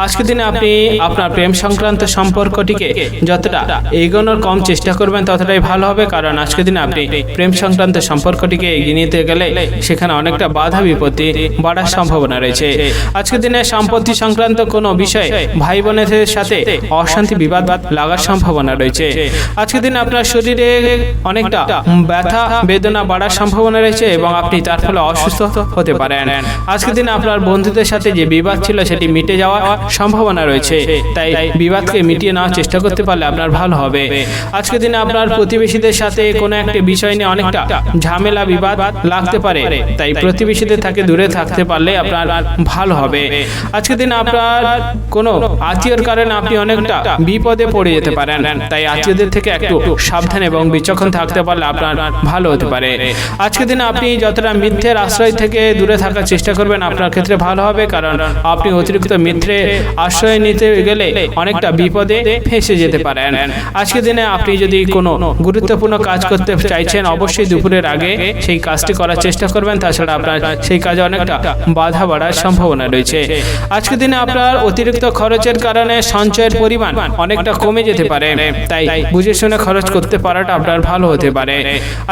আজকের দিনে আপনি আপনার প্রেম সংক্রান্ত সম্পর্কটিকে যতটা এগোনোর কম চেষ্টা করবেন ততটাই ভালো হবে, কারণ আজকের দিনে আপনি প্রেম সংক্রান্ত সম্পর্কটিকে থেকে এগিয়ে নিতে গেলে সেখানে অনেকটা বাধা বিপত্তি বাড়ার সম্ভাবনা রয়েছে। আজকের দিনে সম্পত্তি সংক্রান্ত কোনো বিষয়ে ভাই বোনের সাথে অশান্তি বিবাদ লাগার সম্ভাবনা রয়েছে। আজকের দিনে আপনার শরীরে অনেকটা ব্যথা বেদনা বাড়ার সম্ভাবনা রয়েছে এবং আপনি তার ফলে অসুস্থ হতে পারেন। আজকের দিনে আপনার বন্ধুদের সাথে যে বিবাদ ছিল সেটি মিটে যাওয়ার সম্ভাবনা রয়েছে, তাই বিবাদকে মিটিয়ে নেওয়ার চেষ্টা করতে পারলে আপনার ভালো হবে। আজকের দিনে আপনার প্রতিবেশীদের সাথে কোনো একটা বিষয় নিয়ে অনেকটা ঝামেলা বিবাদ লাগতে পারে, তাই প্রতিবেশীদের থেকে দূরে থাকতে পারলে আপনার ভালো হবে। আজকের দিনে আপনার কোনো আত্মীয়র কারণে আপনি অনেকটা বিপদে পড়ে যেতে পারেন, তাই আত্মীয়দের থেকে একটু সাবধান এবং বিচক্ষণ থাকতে পারলে আপনার ভালো হতে পারে। আজকের দিনে আপনি যতটা মিথ্যের আশ্রয় থেকে দূরে থাকার চেষ্টা করবেন আপনার ক্ষেত্রে ভালো হবে, কারণ আপনি অতিরিক্ত মিথ্যে আশ্রয় নিতে গেলে অনেকটা বিপদে ফেঁসে যেতে পারেন। আজকের দিনে আপনি যদি কোনো গুরুত্বপূর্ণ কাজ করতে চাইছেন অবশ্যই দুপুরের আগে সেই কাজটি করার চেষ্টা করবেন, তাছাড়া আপনার সেই কাজে অনেকটা বাধা বাড়ার সম্ভাবনা রয়েছে। আজকের দিনে আপনার অতিরিক্ত খরচের কারণে সঞ্চয়ের পরিমাণ অনেকটা কমে যেতে পারে, তাই বুঝে শুনে খরচ করতে পারাটা আপনার ভালো হতে পারে।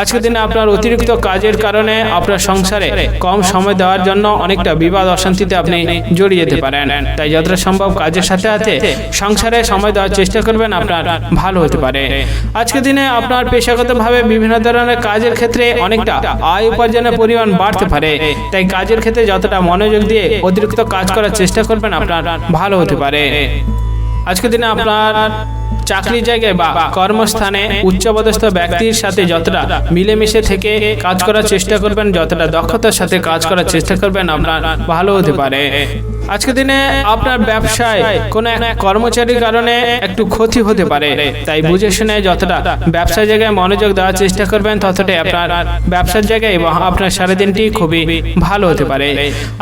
আজকের দিনে আপনার অতিরিক্ত কাজের কারণে আপনার সংসারে কম সময় দেওয়ার জন্য অনেকটা বিবাদ অশান্তিতে আপনি জড়িয়ে যেতে পারেন, তাই যতটা সম্ভব কাজের সাথে সাথে সংসারে সময় দেওয়ার চেষ্টা করবেন, আপনার ভালো হতে পারে। আজকের দিনে আপনার পেশাগতভাবে বিভিন্ন ধরনের কাজের ক্ষেত্রে অনেকটা আয় উপার্জনের পরিমাণ বাড়তে পারে, তাই কাজের ক্ষেত্রে যতটা মনোযোগ দিয়ে অতিরিক্ত কাজ করার চেষ্টা করবেন আপনার ভালো হতে পারে। আজকের দিনে আপনার চাকরির জায়গায় বা কর্মস্থানে উচ্চপদস্থ ব্যক্তির সাথে যতটা মিলেমিশে থেকে কাজ করার চেষ্টা করবেন, যতটা দক্ষতার সাথে কাজ করার চেষ্টা করবেন আপনার ভালো হতে পারে। আজকের দিনে আপনার ব্যবসায় কোনো এক কর্মচারীর কারণে একটু ক্ষতি হতে পারে, তাই বুঝে শুনে যতটা ব্যবসার জায়গায় মনোযোগ দেওয়ার চেষ্টা করবেন ততটাই আপনার ব্যবসার জায়গায় এবং আপনার সারাদিনটি খুবই ভালো হতে পারে।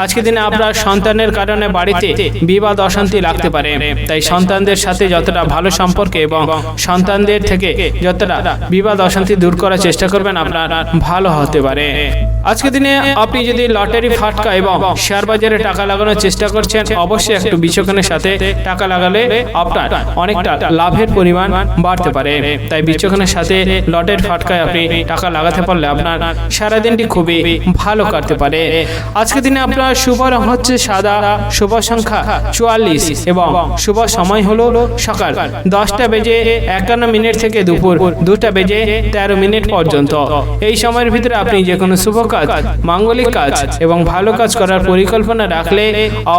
আজকের দিনে আপনার সন্তানের কারণে বাড়িতে বিবাদ অশান্তি লাগতে পারে, তাই সন্তানদের সাথে যতটা ভালো সম্পর্ক এবং সন্তানদের থেকে যতটা বিবাদ অশান্তি দূর করার চেষ্টা করবেন আপনার ভালো হতে পারে। আজকের দিনে আপনি যদি লটারি ফাটকা এবং শেয়ার বাজারে টাকা লাগানোর চেষ্টা করছেন অবশ্যই একটু বিচক্ষণের সাথে টাকা লাগালে আপনার অনেকটা লাভের পরিমাণ বাড়তে পারে, তাই বিচক্ষণের সাথে লটারির ফাটকায় আপনি টাকা লাগাতে পারলে আপনার সারাদিনটি খুবই ভালো কাটতে পারে। আজকের দিনে আপনার শুভ রং হচ্ছে সাদা, শুভ সংখ্যা 44 এবং শুভ সময় হলো সকাল 10:51 থেকে দুপুর 2:13 পর্যন্ত। এই সময়ের ভিতরে আপনি যে কোনো শুভ কাজ, মাঙ্গলিক কাজ এবং ভালো কাজ করার পরিকল্পনা রাখলে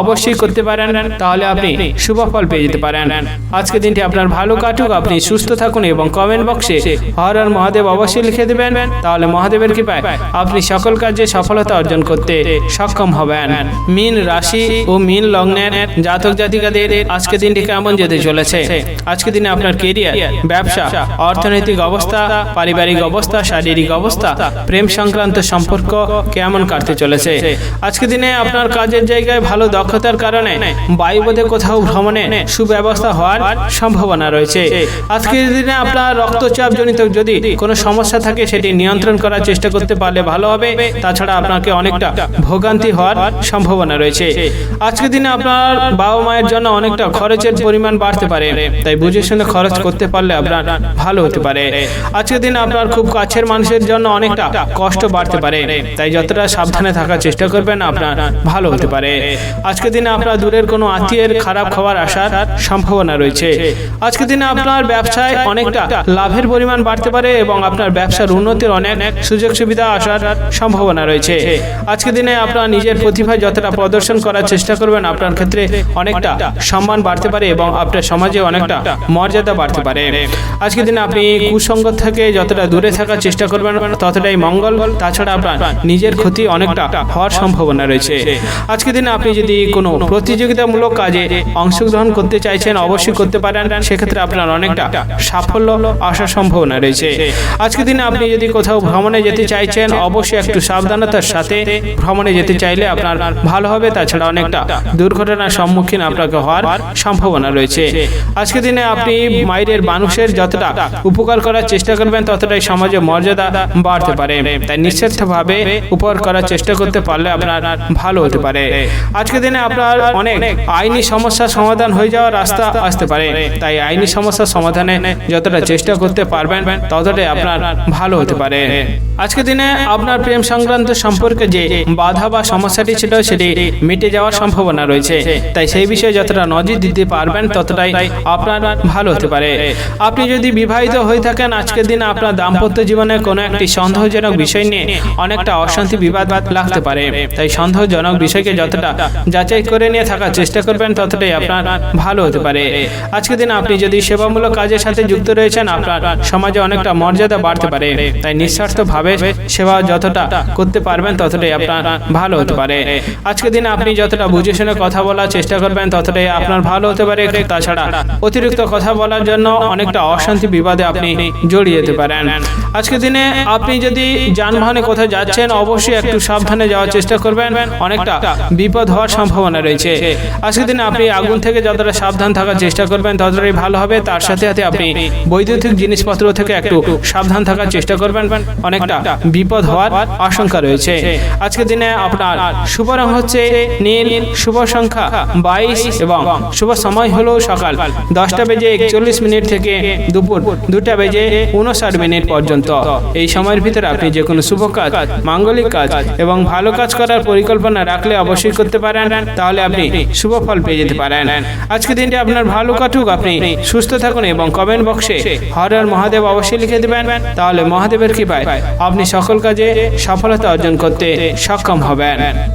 অবশ্যই করতে পারেন, তাহলে আপনি শুভ ফল পেয়ে যেতে পারেন। আজকে দিনটি আপনার ভালো কাটুক, আপনি সুস্থ থাকুন এবং কমেন্ট বক্সে হর হর মহাদেব অবশ্যই লিখে দেবেন, তাহলে মহাদেবের কৃপায় আপনি সকল কাজে সফলতা অর্জন করতে সক্ষম হবেন। মীন রাশি ও মীন লগ্নের জাতক জাতিকাদের আজকে দিনটি কেমন যেতে চলেছে? আজকে দিনে আপনার কেরিয়ার, ব্যবসা, অর্থনৈতিক অবস্থা, পারিবারিক অবস্থা, শারীরিক অবস্থা, প্রেম সংক্রান্ত সম্পর্ক কেমন কাটতে চলেছে? আজকে দিনে আপনার কাজের জায়গায় ভালো দক্ষতার কারণে বায়ুপথে কোথাও ভ্রমণে সুব্যবস্থা হওয়ার সম্ভাবনা রয়েছে। আজকের দিনে আপনার রক্তচাপ জনিত যদি কোনো সমস্যা থাকে সেটি নিয়ন্ত্রণ করার চেষ্টা করতে পারলে ভালো হবে, তাছাড়া আপনাকে অনেকটা ভোগান্তি হওয়ার সম্ভাবনা রয়েছে। আজকের দিনে আপনার বাবা মায়ের জন্য অনেকটা খরচের পরিমাণ বাড়তে পারে, তাই বুঝে শুনে খরচ করতে পারলে আপনার ভালো হতে পারে। আজকের দিনে আপনার খুব কাছের মানুষের জন্য অনেকটা কষ্ট বাড়তে পারে, তাই যতটা সাবধানে থাকার চেষ্টা করবেন আপনার ভালো হতে পারে। আজকের দিনে আপনার দূরের কোনো আত্মীয়ের খারাপ খবর আসার সম্ভাবনা রয়েছে। আজকের দিনে আপনার ব্যবসায় অনেকটা লাভের পরিমাণ বাড়তে পারে এবং আপনার ব্যবসার উন্নতির অনেক সুযোগ সুবিধা আসার সম্ভাবনা রয়েছে। আজকের দিনে আপনার নিজের প্রতিভা যতটা প্রদর্শন করার চেষ্টা করবেন আপনার ক্ষেত্রে অনেকটা সম্মান বাড়তে পারে এবং আপনার সমাজে অনেকটা মর্যাদা বাড়তে পারে। আজকের দিনে আপনি কুসঙ্গ থেকে যতটা দূরে থাকার চেষ্টা করবেন ততটাই মঙ্গল, তাছাড়া আপনার নিজের ক্ষতি অনেকটা হওয়ার সম্ভাবনা রয়েছে। আজকের দিনে আপনি যদি কোনো প্রতিযোগিতামূলক কাজে অংশগ্রহণ করতে চাইছেন অবশ্যই করতে পারেন, সেক্ষেত্রে আপনার অনেকটা সাফল্য আসার সম্ভাবনা রয়েছে। আজকের দিনে আপনি যদি কোথাও ভ্রমণে যেতে চাইছেন অবশ্যই একটু সাবধানতার সাথে ভ্রমণে যেতে চাইলে আপনার ভালো হবে, তাছাড়া অনেকটা দুর্ঘটনার সম্মুখীন আপনাকে হওয়ার সম্ভাবনা রয়েছে। আজকের দিনে আপনি মায়ের মানুষের যতটা উপকার করার চেষ্টা করবেন ততটাই সমাজে মর্যাদা বাড়তে পারে, তাই নিঃস্বার্থভাবে উপকার করার চেষ্টা করতে পারলে আপনার ভালো হতে পারে। আজকের দিনে আপনার অনেক আইনি সমস্যার সমাধান হয়ে যাওয়ার রাস্তা আসতে পারে, তাই আইনি সমস্যার সমাধানে যতটা চেষ্টা করতে পারবেন ততটাই আপনার ভালো হতে পারে। আজকের দিনে আপনার প্রেম সংক্রান্ত সম্পর্কে যে বাধা বা সমস্যাটি ছিল সেটি মিটে যাওয়ার সম্ভাবনা রয়েছে, তাই সেই বিষয়ে যতটা নজর দিতে পারবেন ততটাই আপনার ভালো হতে পারে। আপনি যদি বিবাহিত হয়ে থাকেন, আজকের দিনে আপনার দাম্পত্য জীবনে কোনো একটি সন্দেহজনক বিষয় নিয়ে অনেকটা অশান্তি বিবাদ লাগতে পারে, তাই সন্দেহজনক বিষয়কে যতটা যাচাই করে নিয়ে থাকার চেষ্টা করবেন ততটাই আপনার ভালো হতে পারে। আজকের দিনে আপনি যদি সেবামূলক কাজের সাথে যুক্ত রয়েছেন, আপনার সমাজে অনেকটা মর্যাদা বাড়তে পারে, তাই নিঃস্বার্থভাবে সেবা যতটা করতে পারবেন ততটাই আপনার ভালো হতে পারে। আজকের দিনে আপনি যতটা বুঝে শুনে কথা বলার চেষ্টা করবেন ততটাই আপনার ভালো হতে পারে। তাছাড়া অতিরিক্ত কথা বলার জন্য অনেকটা অশান্তি বিবাদে আপনি জড়িয়ে যেতে পারেন। আজকের দিনে আপনি যদি যানবাহনে কোথাও যাচ্ছেন, অবশ্যই একটু সাবধানে যাওয়ার চেষ্টা করবেন, অনেকটা বিপদ হওয়ার সম্ভাবনা রয়েছে। আজকের দিনে আপনি আগুন থেকে যতটা সাবধান থাকার চেষ্টা করবেন ততটাই ভালো হবে। তার সাথে সাথে আপনি বৈদ্যুতিক জিনিসপত্র থেকে একটু সাবধান থাকার চেষ্টা করবেন, অনেকটা বিপদ হওয়ার আশঙ্কা রয়েছে। আজকের দিনে আপনার শুভ রং হচ্ছে নীল, শুভ সংখ্যা 22 এবং শুভ সময় হলো সকাল 10:41 থেকে দুপুর 2:59 পর্যন্ত। এই সময়ের ভিতরে আপনি যে কোনো শুভ কাজ, মাঙ্গলিক কাজ এবং ভালো কাজ করার পরিকল্পনা রাখলে অবশ্যই করতে পারেন, তাহলে আপনি শুভ ফল পেয়ে যেতে পারেন। আজকের দিনটি আপনার ভালো কাটুক, আপনি সুস্থ থাকুন এবং কমেন্ট বক্সে হর হর মহাদেব অবশ্যই লিখে দেবেন, তাহলে মহাদেবের কৃপায় আপনি সকল কাজে সফলতা অর্জন করতে সক্ষম হবেন।